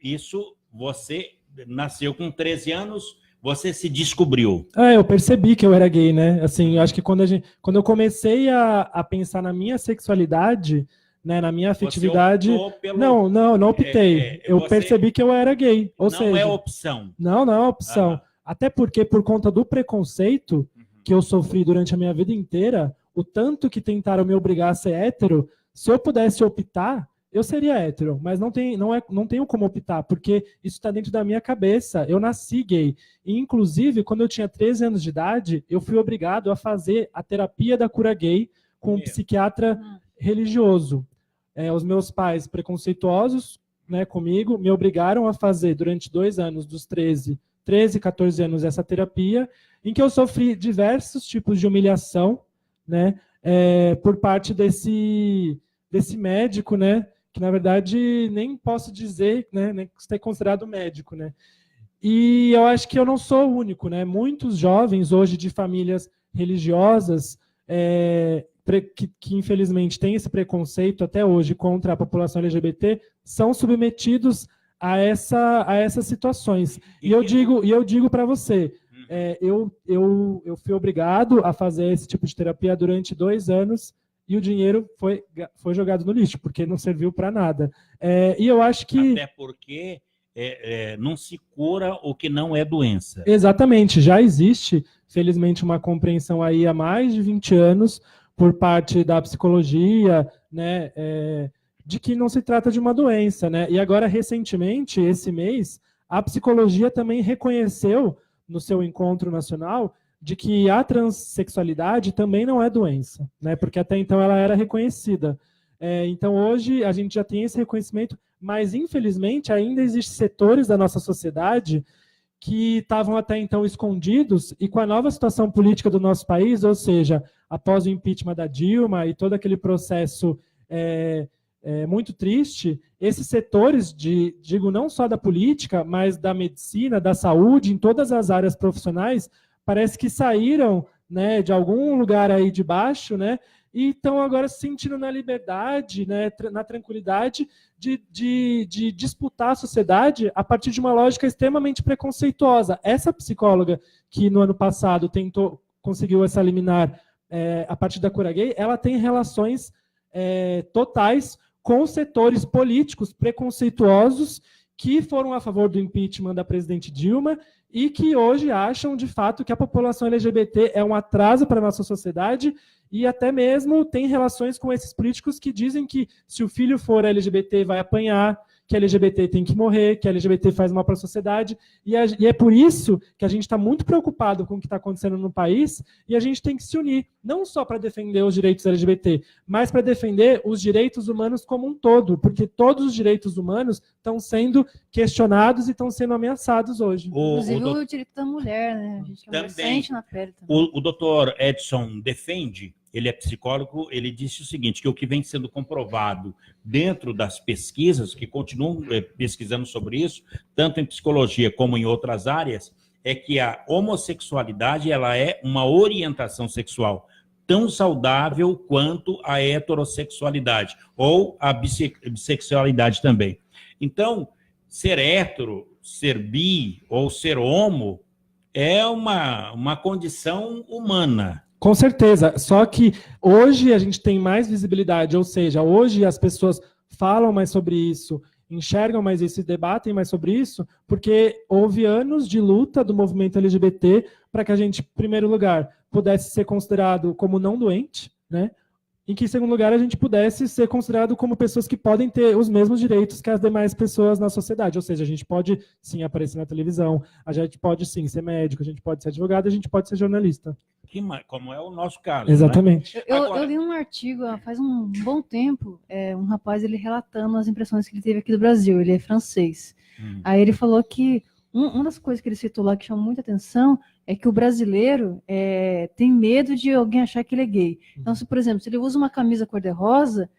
isso você nasceu com 13 anos... Você se descobriu? Eu percebi que eu era gay, né? Assim, eu acho que quando eu comecei a pensar na minha sexualidade, né, na minha afetividade... Não optei. Eu percebi que eu era gay. Ou seja, não é opção. Não é opção. Até porque, por conta do preconceito que eu sofri durante a minha vida inteira, o tanto que tentaram me obrigar a ser hétero, se eu pudesse optar, eu seria hétero, mas não tenho como optar, porque isso está dentro da minha cabeça. Eu nasci gay. E, inclusive, quando eu tinha 13 anos de idade, eu fui obrigado a fazer a terapia da cura gay com um psiquiatra religioso. Os meus pais preconceituosos né, comigo, me obrigaram a fazer durante 2 anos, dos 13, 14 anos, essa terapia, em que eu sofri diversos tipos de humilhação, né, por parte desse médico, né, que na verdade nem posso dizer, né, nem ser considerado médico, né. E eu acho que eu não sou o único, né, muitos jovens hoje de famílias religiosas, que infelizmente têm esse preconceito até hoje contra a população LGBT, são submetidos a essas situações. E eu digo para você, eu fui obrigado a fazer esse tipo de terapia durante 2 anos e o dinheiro foi jogado no lixo, porque não serviu para nada. E eu acho que... Até porque não se cura o que não é doença. Exatamente, já existe, felizmente, uma compreensão aí há mais de 20 anos por parte da psicologia, né, de que não se trata de uma doença, né? E agora, recentemente, esse mês, a psicologia também reconheceu, no seu encontro nacional, de que a transexualidade também não é doença, né? Porque até então ela era reconhecida. Então, hoje, a gente já tem esse reconhecimento, mas, infelizmente, ainda existem setores da nossa sociedade que estavam até então escondidos, e com a nova situação política do nosso país, ou seja, após o impeachment da Dilma e todo aquele processo muito triste, esses setores, digo não só da política, mas da medicina, da saúde, em todas as áreas profissionais, parece que saíram, né, de algum lugar aí de baixo, né, e estão agora se sentindo na liberdade, né, na tranquilidade de disputar a sociedade a partir de uma lógica extremamente preconceituosa. Essa psicóloga que no ano passado conseguiu essa liminar a partir da cura gay, ela tem relações totais com setores políticos preconceituosos que foram a favor do impeachment da presidente Dilma e que hoje acham, de fato, que a população LGBT é um atraso para a nossa sociedade e até mesmo tem relações com esses políticos que dizem que se o filho for LGBT vai apanhar, que LGBT tem que morrer, que LGBT faz mal para a sociedade, e é por isso que a gente está muito preocupado com o que está acontecendo no país, e a gente tem que se unir, não só para defender os direitos LGBT, mas para defender os direitos humanos como um todo, porque todos os direitos humanos estão sendo questionados e estão sendo ameaçados hoje. Inclusive o direito da mulher, né? A gente também sente na pele também. O doutor Edson defende, ele é psicólogo, ele disse o seguinte, que o que vem sendo comprovado dentro das pesquisas, que continuam pesquisando sobre isso, tanto em psicologia como em outras áreas, é que a homossexualidade ela é uma orientação sexual tão saudável quanto a heterossexualidade, ou a bissexualidade também. Então, ser hétero, ser bi ou ser homo é uma condição humana. Com certeza, só que hoje a gente tem mais visibilidade, ou seja, hoje as pessoas falam mais sobre isso, enxergam mais isso e debatem mais sobre isso, porque houve anos de luta do movimento LGBT para que a gente, em primeiro lugar, pudesse ser considerado como não doente, né? Em que, em segundo lugar, a gente pudesse ser considerado como pessoas que podem ter os mesmos direitos que as demais pessoas na sociedade. Ou seja, a gente pode, sim, aparecer na televisão, a gente pode, sim, ser médico, a gente pode ser advogado, a gente pode ser jornalista. Como é o nosso caso. Exatamente. Né? Eu li um artigo faz um bom tempo, um rapaz ele relatando as impressões que ele teve aqui do Brasil, ele é francês. Aí ele falou que uma das coisas que ele citou lá que chamou muita atenção é que o brasileiro tem medo de alguém achar que ele é gay. Então, por exemplo, se ele usa uma camisa cor-de-rosa,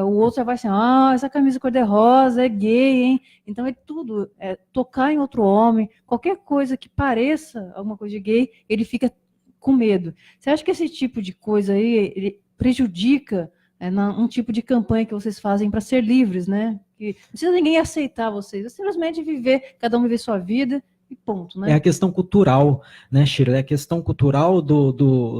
o outro já vai assim, essa camisa cor-de-rosa é gay, hein? Então, tocar em outro homem, qualquer coisa que pareça alguma coisa de gay, ele fica com medo. Você acha que esse tipo de coisa aí ele prejudica um tipo de campanha que vocês fazem para ser livres, né? Que não precisa ninguém aceitar vocês, é simplesmente viver, cada um viver sua vida, e ponto, né? É a questão cultural, né, Shirley? É a questão cultural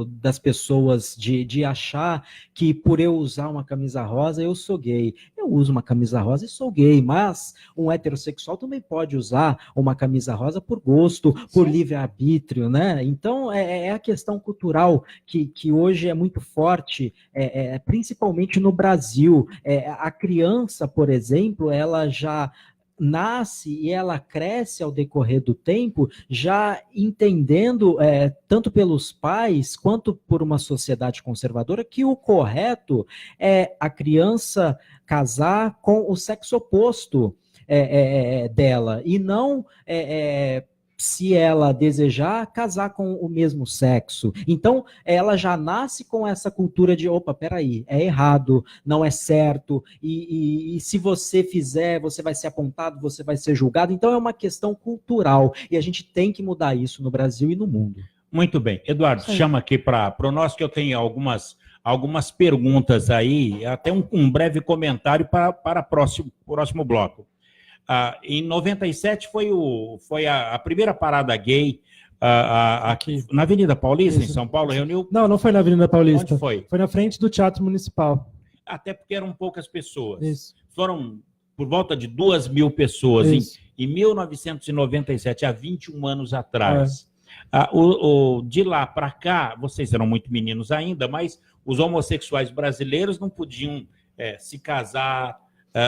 das pessoas de achar que por eu usar uma camisa rosa eu sou gay. Eu uso uma camisa rosa e sou gay, mas um heterossexual também pode usar uma camisa rosa por gosto, por livre-arbítrio, né? Então é a questão cultural que hoje é muito forte, principalmente no Brasil. A criança, por exemplo, ela já nasce e ela cresce ao decorrer do tempo, já entendendo, tanto pelos pais quanto por uma sociedade conservadora, que o correto é a criança casar com o sexo oposto. dela, e não se ela desejar, casar com o mesmo sexo. Então, ela já nasce com essa cultura de, opa, peraí, é errado, não é certo, e se você fizer, você vai ser apontado, você vai ser julgado. Então, é uma questão cultural, e a gente tem que mudar isso no Brasil e no mundo. Muito bem. Eduardo, chama aqui para o nosso, que eu tenho algumas perguntas aí, até um breve comentário para o próximo bloco. Em 97 foi a primeira parada gay aqui na Avenida Paulista, em São Paulo, reuniu... Não foi na Avenida Paulista. Onde foi? Foi na frente do Teatro Municipal. Até porque eram poucas pessoas. Isso. Foram por volta de 2.000 pessoas em 1997, há 21 anos atrás. De lá para cá, vocês eram muito meninos ainda, mas os homossexuais brasileiros não podiam se casar,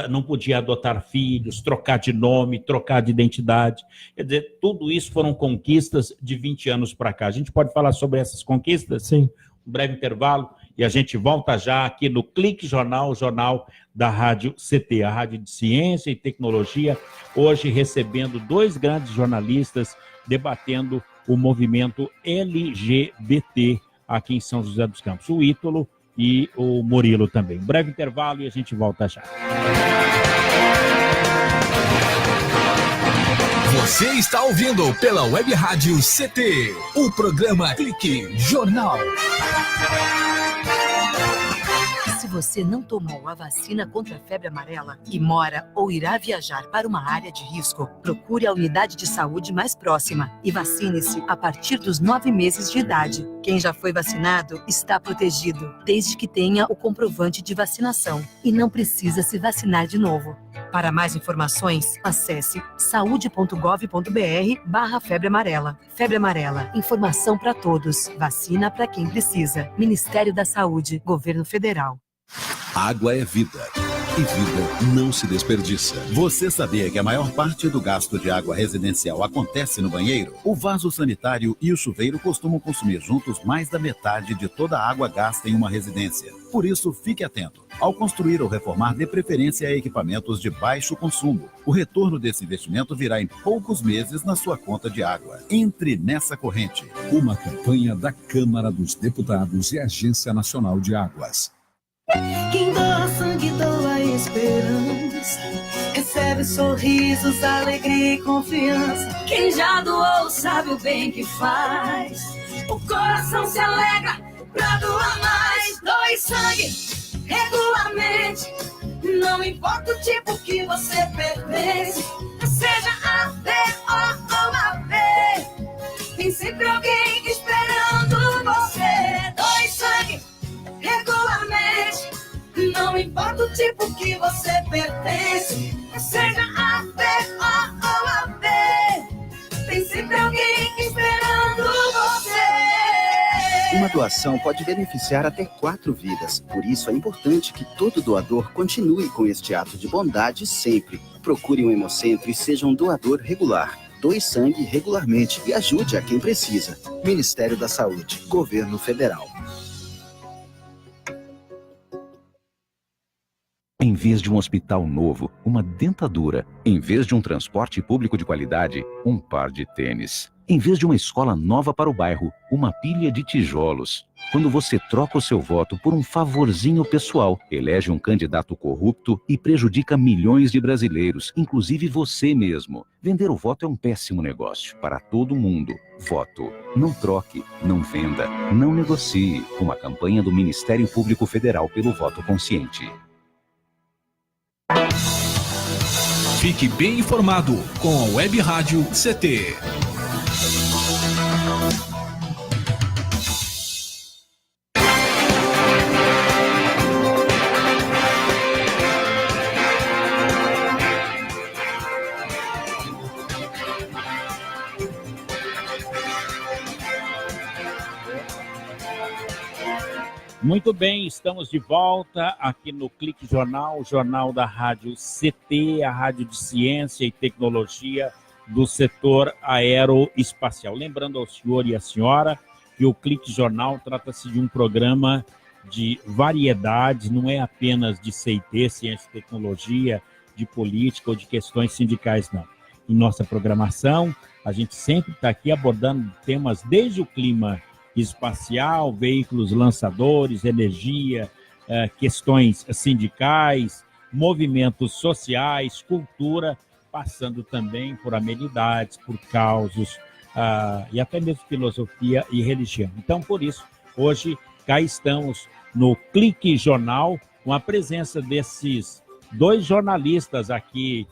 não podia adotar filhos, trocar de nome, trocar de identidade. Quer dizer, tudo isso foram conquistas de 20 anos para cá. A gente pode falar sobre essas conquistas? Sim. Um breve intervalo e a gente volta já aqui no Clique Jornal, o jornal da Rádio CT, a Rádio de Ciência e Tecnologia, hoje recebendo 2 grandes jornalistas debatendo o movimento LGBT aqui em São José dos Campos, o Ítalo e o Murilo também. Um breve intervalo e a gente volta já. Você está ouvindo pela Web Rádio CT, o programa Clique Jornal. Se você não tomou a vacina contra a febre amarela e mora ou irá viajar para uma área de risco, procure a unidade de saúde mais próxima e vacine-se a partir dos 9 meses de idade. Quem já foi vacinado está protegido, desde que tenha o comprovante de vacinação e não precisa se vacinar de novo. Para mais informações, acesse saude.gov.br/febre amarela. Febre amarela, informação para todos, vacina para quem precisa. Ministério da Saúde, Governo Federal. Água é vida. E vida não se desperdiça. Você sabia que a maior parte do gasto de água residencial acontece no banheiro? O vaso sanitário e o chuveiro costumam consumir juntos mais da metade de toda a água gasta em uma residência. Por isso, fique atento. Ao construir ou reformar, dê preferência a equipamentos de baixo consumo. O retorno desse investimento virá em poucos meses na sua conta de água. Entre nessa corrente. Uma campanha da Câmara dos Deputados e Agência Nacional de Águas. Quem doa sangue, doa esperança. Recebe sorrisos, alegria e confiança. Quem já doou sabe o bem que faz. O coração se alegra pra doar mais. Doe sangue regularmente. Não importa o tipo que você pertence. Seja A, B ou AB. Tem sempre alguém esperando você. Doe sangue regularmente, não importa o tipo que você pertence, seja A, B ou AB, tem sempre alguém esperando você. Uma doação pode beneficiar até 4 vidas, por isso é importante que todo doador continue com este ato de bondade sempre. Procure um hemocentro e seja um doador regular. Doe sangue regularmente e ajude a quem precisa. Ministério da Saúde, Governo Federal. Em vez de um hospital novo, uma dentadura. Em vez de um transporte público de qualidade, um par de tênis. Em vez de uma escola nova para o bairro, uma pilha de tijolos. Quando você troca o seu voto por um favorzinho pessoal, elege um candidato corrupto e prejudica milhões de brasileiros, inclusive você mesmo. Vender o voto é um péssimo negócio para todo mundo. Voto. Não troque, não venda, não negocie. Uma campanha do Ministério Público Federal pelo voto consciente. Fique bem informado com a Web Rádio CT. Muito bem, estamos de volta aqui no Clique Jornal, o jornal da Rádio CT, a Rádio de Ciência e Tecnologia do setor aeroespacial. Lembrando ao senhor e à senhora que o Clique Jornal trata-se de um programa de variedades, não é apenas de CIT, Ciência e Tecnologia, de política ou de questões sindicais, não. Em nossa programação, a gente sempre está aqui abordando temas desde o clima espacial, veículos lançadores, energia, questões sindicais, movimentos sociais, cultura, passando também por amenidades, por causos, e até mesmo filosofia e religião. Então, por isso, hoje, cá estamos no Clique Jornal, com a presença desses 2 jornalistas aqui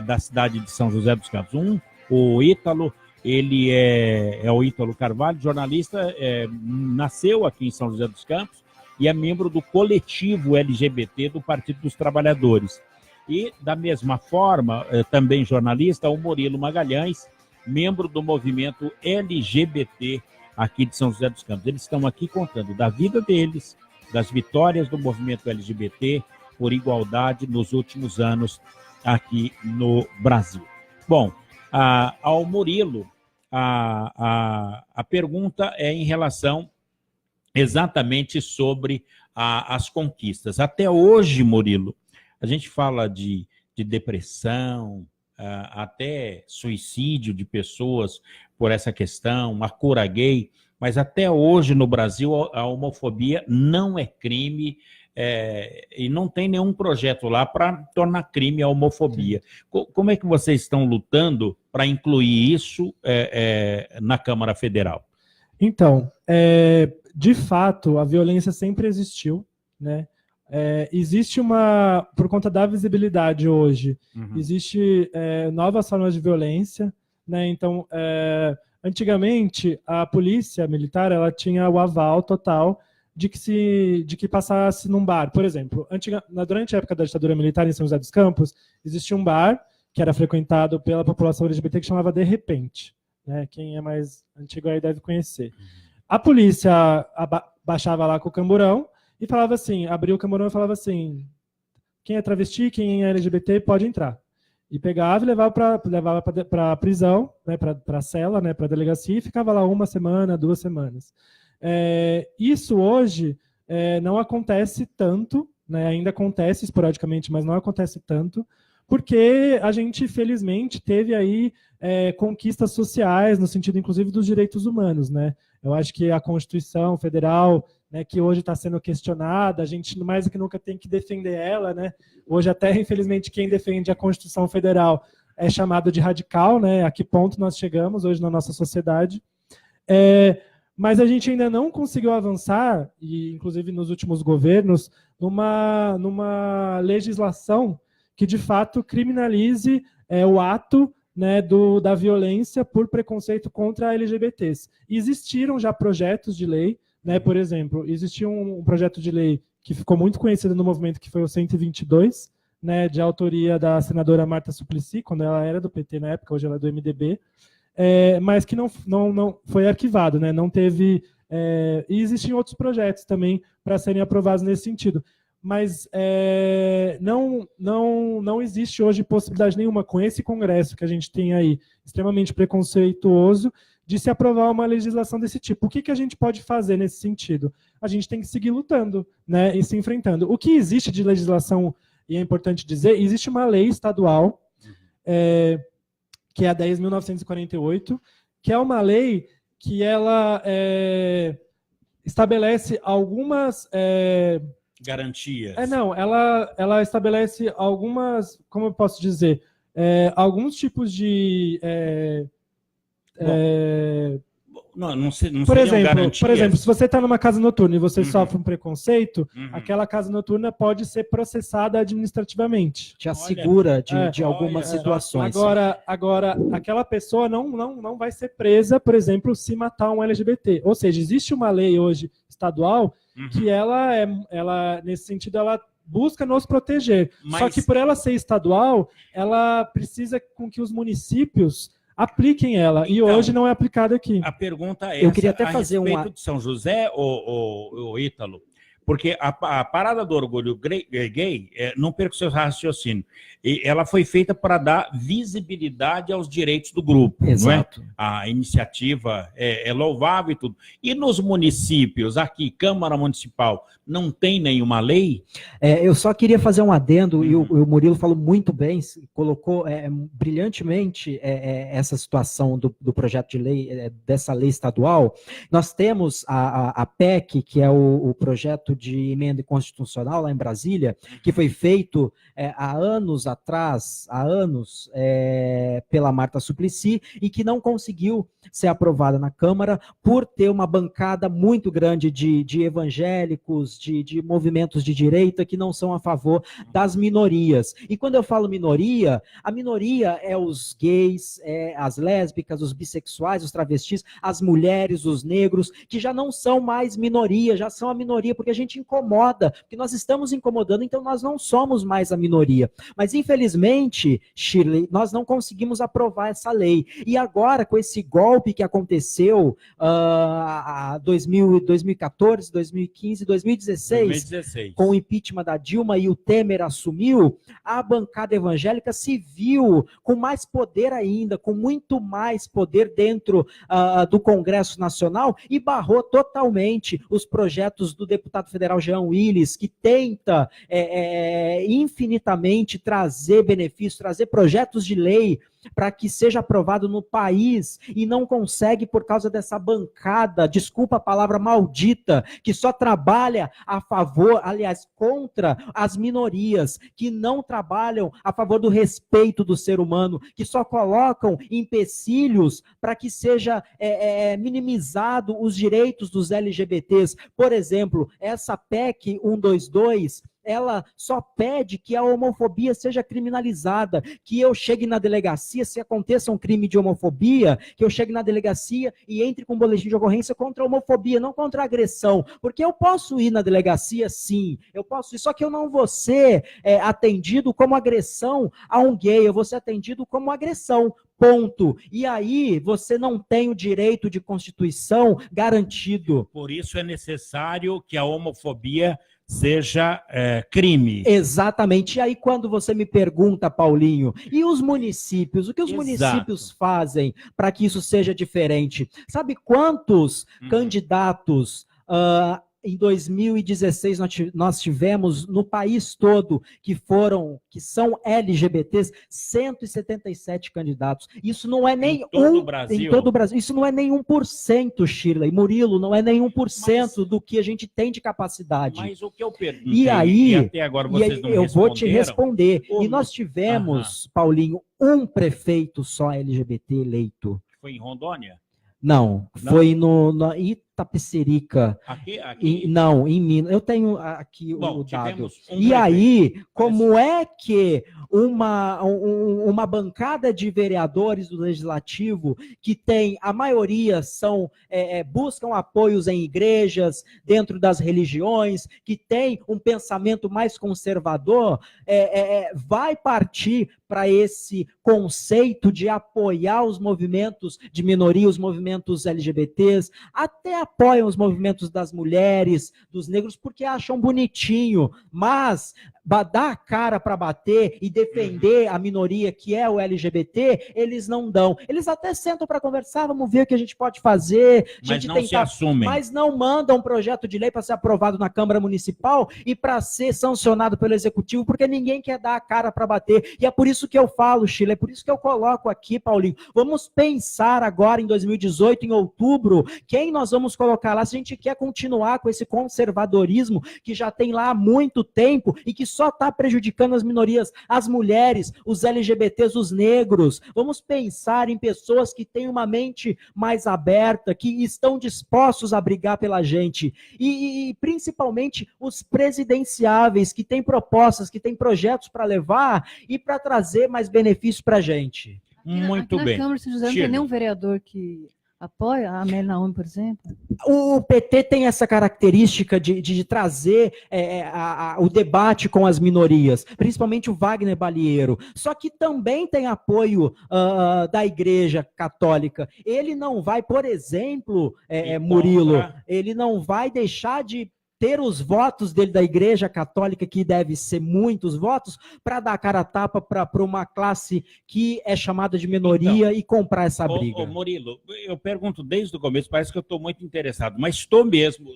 da cidade de São José dos Campos. O Ítalo, ele é o Ítalo Carvalho, jornalista, nasceu aqui em São José dos Campos e é membro do coletivo LGBT do Partido dos Trabalhadores. E, da mesma forma, também jornalista, o Murilo Magalhães, membro do movimento LGBT aqui de São José dos Campos. Eles estão aqui contando da vida deles, das vitórias do movimento LGBT por igualdade nos últimos anos aqui no Brasil. Bom, ao Murilo, a pergunta é em relação exatamente sobre as conquistas. Até hoje, Murilo, a gente fala de depressão, até suicídio de pessoas por essa questão, a cura gay, mas até hoje no Brasil a homofobia não é crime, e não tem nenhum projeto lá para tornar crime a homofobia. Como é que vocês estão lutando para incluir isso na Câmara Federal? Então, de fato, a violência sempre existiu, né? Existe por conta da visibilidade hoje, existe novas formas de violência, né? Então, antigamente, a polícia militar ela tinha o aval total de que passasse num bar. Por exemplo, durante a época da ditadura militar em São José dos Campos, existia um bar que era frequentado pela população LGBT que chamava De Repente, né? Quem é mais antigo aí deve conhecer. A polícia baixava lá com o camburão e falava assim, abria o camburão e falava assim, quem é travesti, quem é LGBT pode entrar. E pegava e levava para a prisão, né, para a cela, né, para a delegacia, e ficava lá 1 semana, 2 semanas. Isso hoje não acontece tanto, né, ainda acontece esporadicamente, mas não acontece tanto, porque a gente, felizmente, teve aí conquistas sociais, no sentido, inclusive, dos direitos humanos, né? Eu acho que a Constituição Federal, né, que hoje está sendo questionada, a gente mais do que nunca tem que defender ela, né? Hoje até, infelizmente, quem defende a Constituição Federal é chamado de radical, né? A que ponto nós chegamos hoje na nossa sociedade. Mas a gente ainda não conseguiu avançar, e inclusive nos últimos governos, numa legislação que de fato criminalize o ato, né, da violência por preconceito contra LGBTs. Existiram já projetos de lei, né, por exemplo, existia um projeto de lei que ficou muito conhecido no movimento, que foi o 122, né, de autoria da senadora Marta Suplicy, quando ela era do PT na época, hoje ela é do MDB, mas que não foi arquivado, né, não teve... e existiam outros projetos também para serem aprovados nesse sentido. Mas não existe hoje possibilidade nenhuma, com esse Congresso que a gente tem aí, extremamente preconceituoso, de se aprovar uma legislação desse tipo. O que a gente pode fazer nesse sentido? A gente tem que seguir lutando, né, e se enfrentando. O que existe de legislação, e é importante dizer, existe uma lei estadual, que é a 10.948, que é uma lei que ela estabelece algumas... garantias. Ela estabelece algumas, como eu posso dizer, alguns tipos de... por exemplo, se você está numa casa noturna e você sofre um preconceito, aquela casa noturna pode ser processada administrativamente. Te assegura de algumas situações. Agora, aquela pessoa não vai ser presa, por exemplo, se matar um LGBT. Ou seja, existe uma lei hoje estadual que ela, nesse sentido, ela busca nos proteger. Só que por ela ser estadual, ela precisa com que os municípios apliquem ela, e hoje não é aplicada aqui. A pergunta é eu queria até fazer respeito de São José, ou Ítalo, Porque a parada do orgulho gay, não perca o seu raciocínio, ela foi feita para dar visibilidade aos direitos do grupo. Exato. Não é? A iniciativa é louvável e tudo. E nos municípios, aqui, Câmara Municipal, não tem nenhuma lei? Eu só queria fazer um adendo, e o Murilo falou muito bem, colocou brilhantemente essa situação do projeto de lei, dessa lei estadual. Nós temos a PEC, que é o projeto de emenda constitucional lá em Brasília, que foi feito há anos atrás, pela Marta Suplicy, e que não conseguiu ser aprovada na Câmara por ter uma bancada muito grande de evangélicos, de movimentos de direita que não são a favor das minorias. E quando eu falo minoria, a minoria é os gays, as lésbicas, os bissexuais, os travestis, as mulheres, os negros, que já não são mais minoria, já são a minoria, porque a gente incomoda, porque nós estamos incomodando, então nós não somos mais a minoria. Mas, infelizmente, Shirley, nós não conseguimos aprovar essa lei. E agora, com esse golpe que aconteceu em 2014, 2015, 2016, com o impeachment da Dilma e o Temer assumiu, a bancada evangélica se viu com mais poder ainda, com muito mais poder dentro do Congresso Nacional e barrou totalmente os projetos do deputado federal Jean Willis, que tenta infinitamente trazer benefícios, trazer projetos de lei para que seja aprovado no país e não consegue por causa dessa bancada, desculpa a palavra maldita, que só trabalha a favor, aliás, contra as minorias, que não trabalham a favor do respeito do ser humano, que só colocam empecilhos para que seja minimizado os direitos dos LGBTs. Por exemplo, essa PEC 122, ela só pede que a homofobia seja criminalizada, que eu chegue na delegacia, se aconteça um crime de homofobia, que eu chegue na delegacia e entre com um boletim de ocorrência contra a homofobia, não contra a agressão, porque eu posso ir na delegacia, sim, eu posso ir, só que eu não vou ser atendido como agressão a um gay, eu vou ser atendido como agressão, ponto. E aí você não tem o direito de Constituição garantido. Por isso é necessário que a homofobia seja crime. Exatamente. E aí quando você me pergunta, Paulinho, e os municípios? O que os municípios fazem para que isso seja diferente? Sabe quantos candidatos em 2016 nós tivemos no país todo que são LGBTs, 177 candidatos. Isso não é nem em todo o Brasil. Isso não é nem 1%, Shirley, Murilo, não é nem 1% do que a gente tem de capacidade. Mas o que eu perguntei, e aí, até agora vocês não eu vou te responder. E nós tivemos, Paulinho, um prefeito só LGBT eleito. Foi em Rondônia? Não, foi no Itapecerica. Aqui? Não, em Minas. Eu tenho aqui o dado. E aí, como é que uma bancada de vereadores do Legislativo, que tem, a maioria buscam apoios em igrejas, dentro das religiões, que tem um pensamento mais conservador, vai partir para esse conceito de apoiar os movimentos de minoria, os movimentos LGBTs, até apoiam os movimentos das mulheres, dos negros, porque acham bonitinho, mas dar a cara para bater e defender a minoria que é o LGBT, eles não dão. Eles até sentam para conversar, vamos ver o que a gente pode fazer. Mas não se assumem. Mas não mandam um projeto de lei para ser aprovado na Câmara Municipal e para ser sancionado pelo Executivo, porque ninguém quer dar a cara para bater. E é por isso que eu falo, Sheila, é por isso que eu coloco aqui, Paulinho, vamos pensar agora em 2018, em outubro, quem nós vamos colocar lá, se a gente quer continuar com esse conservadorismo que já tem lá há muito tempo e que só está prejudicando as minorias, as mulheres, os LGBTs, os negros. Vamos pensar em pessoas que têm uma mente mais aberta, que estão dispostos a brigar pela gente. E principalmente os presidenciáveis, que têm propostas, que têm projetos para levar e para trazer mais benefícios para a gente. Muito bem. Na Câmara de São José não tem nenhum vereador que apoia a Amélia Naomi, por exemplo? O PT tem essa característica de trazer o debate com as minorias, principalmente o Wagner Balieiro. Só que também tem apoio da Igreja Católica. Ele não vai, por exemplo, Murilo, ele não vai deixar de ter os votos dele da Igreja Católica, que deve ser muitos votos, para dar cara a tapa para uma classe que é chamada de minoria então, e comprar essa briga? Murilo, eu pergunto desde o começo, parece que eu estou muito interessado, mas estou mesmo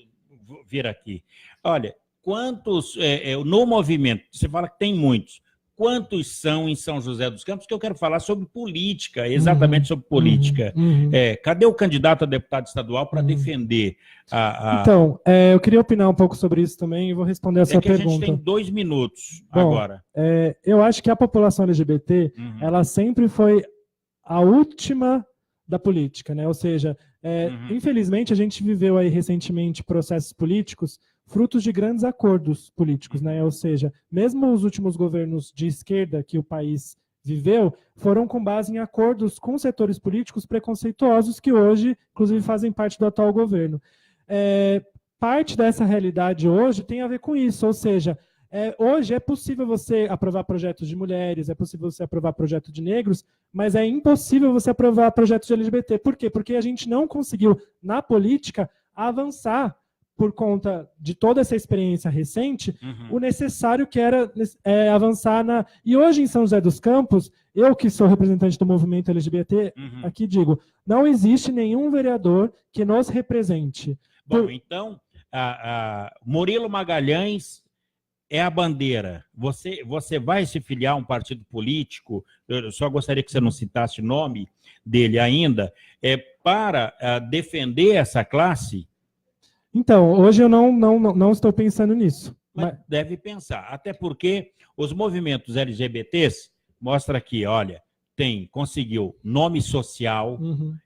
vir aqui. Olha, quantos, no movimento, você fala que tem muitos, quantos são em São José dos Campos? Que eu quero falar sobre política, exatamente sobre política. Cadê o candidato a deputado estadual para defender a... Então, eu queria opinar um pouco sobre isso também e vou responder essa pergunta. A gente tem 2 minutos agora. Eu acho que a população LGBT, ela sempre foi a última da política, né? Ou seja, infelizmente a gente viveu aí recentemente processos políticos frutos de grandes acordos políticos, né? Ou seja, mesmo os últimos governos de esquerda que o país viveu foram com base em acordos com setores políticos preconceituosos que hoje, inclusive, fazem parte do atual governo. Parte dessa realidade hoje tem a ver com isso, ou seja, hoje é possível você aprovar projetos de mulheres, é possível você aprovar projetos de negros, mas é impossível você aprovar projetos de LGBT. Por quê? Porque a gente não conseguiu, na política, avançar por conta de toda essa experiência recente, o necessário que era avançar na... E hoje em São José dos Campos, eu que sou representante do movimento LGBT, aqui digo, não existe nenhum vereador que nos represente. Bom, então, Murilo Magalhães é a bandeira. Você vai se filiar a um partido político, eu só gostaria que você não citasse o nome dele ainda, para defender essa classe? Então, hoje eu não estou pensando nisso. Mas deve pensar, até porque os movimentos LGBTs, mostra aqui, olha, conseguiu nome social,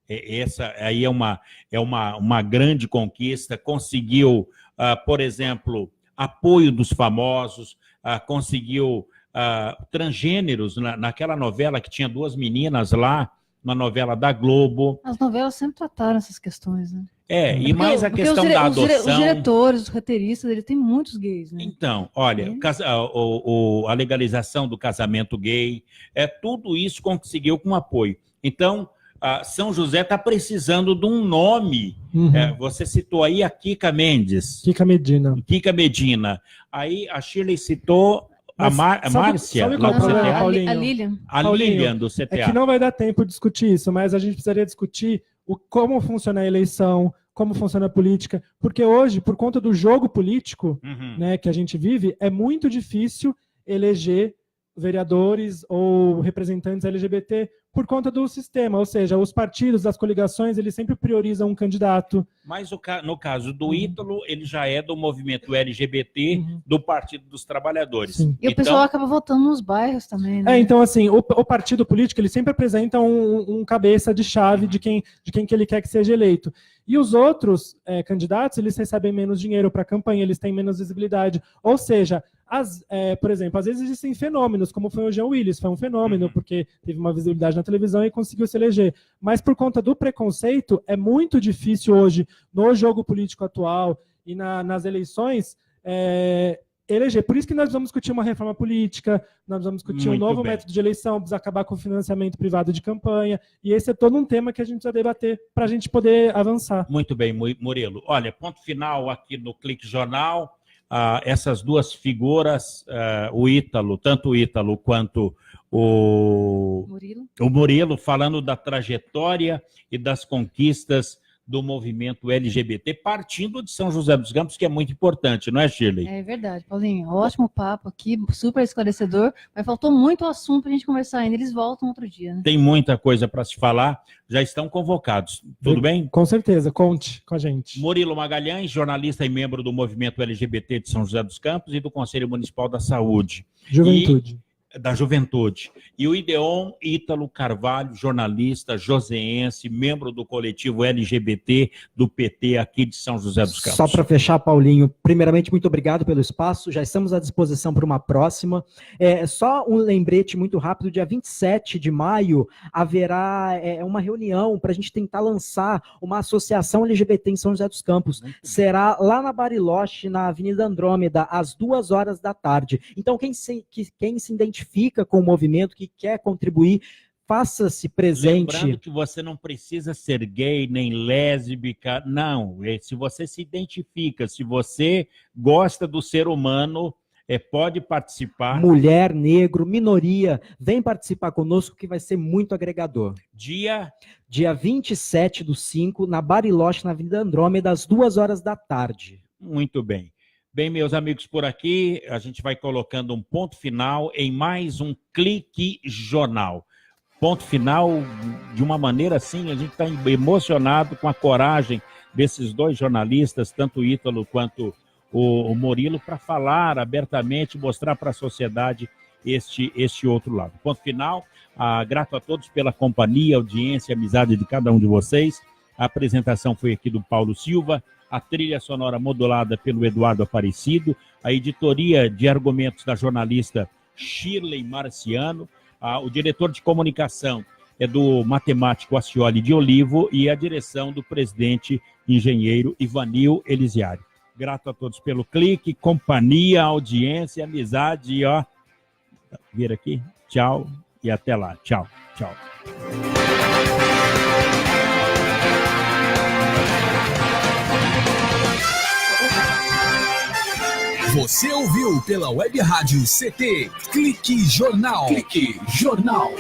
essa aí é uma grande conquista, conseguiu, por exemplo, apoio dos famosos, conseguiu transgêneros, naquela novela que tinha 2 meninas lá, uma novela da Globo. As novelas sempre trataram essas questões, né? E mais a questão da adoção. Os diretores, os roteiristas, ele tem muitos gays, né? Então, olha, a legalização do casamento gay, tudo isso conseguiu com apoio. Então, São José está precisando de um nome. Você citou aí a Kika Mendes. Kika Medina. Aí a Shirley citou a Márcia. Sabe qual é o problema, Paulinho? A Lilian do CTA. É que não vai dar tempo de discutir isso, mas a gente precisaria discutir como funciona a eleição, como funciona a política, porque hoje, por conta do jogo político né, que a gente vive, é muito difícil eleger vereadores ou representantes LGBT por conta do sistema, ou seja, os partidos, as coligações, eles sempre priorizam um candidato. Mas no caso do Ítalo, ele já é do movimento LGBT do Partido dos Trabalhadores. Sim. E o pessoal acaba votando nos bairros também, né? Então, assim, o partido político, ele sempre apresenta um cabeça de chave de quem que ele quer que seja eleito. E os outros candidatos, eles recebem menos dinheiro para a campanha, eles têm menos visibilidade. Ou seja, por exemplo, às vezes existem fenômenos, como foi o Jean Willis, foi um fenômeno, porque teve uma visibilidade na televisão e conseguiu se eleger. Mas por conta do preconceito, é muito difícil hoje, no jogo político atual e nas eleições, eleger. Por isso que nós vamos discutir uma reforma política, nós vamos discutir um novo método de eleição, precisa acabar com o financiamento privado de campanha, e esse é todo um tema que a gente precisa debater para a gente poder avançar. Muito bem, Murilo. Olha, ponto final aqui no Clique Jornal. Essas duas figuras, tanto o Ítalo quanto o Murilo, falando da trajetória e das conquistas do movimento LGBT, partindo de São José dos Campos, que é muito importante, não é, Shirley? É verdade, Paulinho. Ótimo papo aqui, super esclarecedor, mas faltou muito assunto para a gente conversar ainda. Eles voltam outro dia, né? Tem muita coisa para se falar, já estão convocados. Tudo bem? Com certeza, conte com a gente. Murilo Magalhães, jornalista e membro do movimento LGBT de São José dos Campos e do Conselho Municipal da Saúde. Da Juventude. E o Ideon Ítalo Carvalho, jornalista, joseense, membro do coletivo LGBT do PT aqui de São José dos Campos. Só para fechar, Paulinho, primeiramente, muito obrigado pelo espaço, já estamos à disposição para uma próxima. Só um lembrete muito rápido, dia 27 de maio haverá uma reunião para a gente tentar lançar uma associação LGBT em São José dos Campos. Será lá na Bariloche, na Avenida Andrômeda, às 14h. Então, quem se identifica com o movimento, que quer contribuir, faça-se presente. Lembrando que você não precisa ser gay, nem lésbica, não. Se você se identifica, se você gosta do ser humano, pode participar. Mulher, negro, minoria, vem participar conosco que vai ser muito agregador. Dia 27/5, na Bariloche, na Avenida Andrômeda, às 2h da tarde. Muito bem. Bem, meus amigos, por aqui, a gente vai colocando um ponto final em mais um Clique Jornal. Ponto final, de uma maneira assim, a gente está emocionado com a coragem desses dois jornalistas, tanto o Ítalo quanto o Murilo, para falar abertamente, mostrar para a sociedade este outro lado. Ponto final, grato a todos pela companhia, audiência, amizade de cada um de vocês. A apresentação foi aqui do Paulo Silva, a trilha sonora modulada pelo Eduardo Aparecido, a editoria de argumentos da jornalista Shirley Marciano, o diretor de comunicação é do matemático Acioli de Olivo e a direção do presidente engenheiro Ivanil Elisiário. Grato a todos pelo clique, companhia, audiência, amizade, ó. Vira aqui, tchau e até lá. Tchau, tchau. Você ouviu pela Web Rádio CT Clique Jornal. Clique Jornal.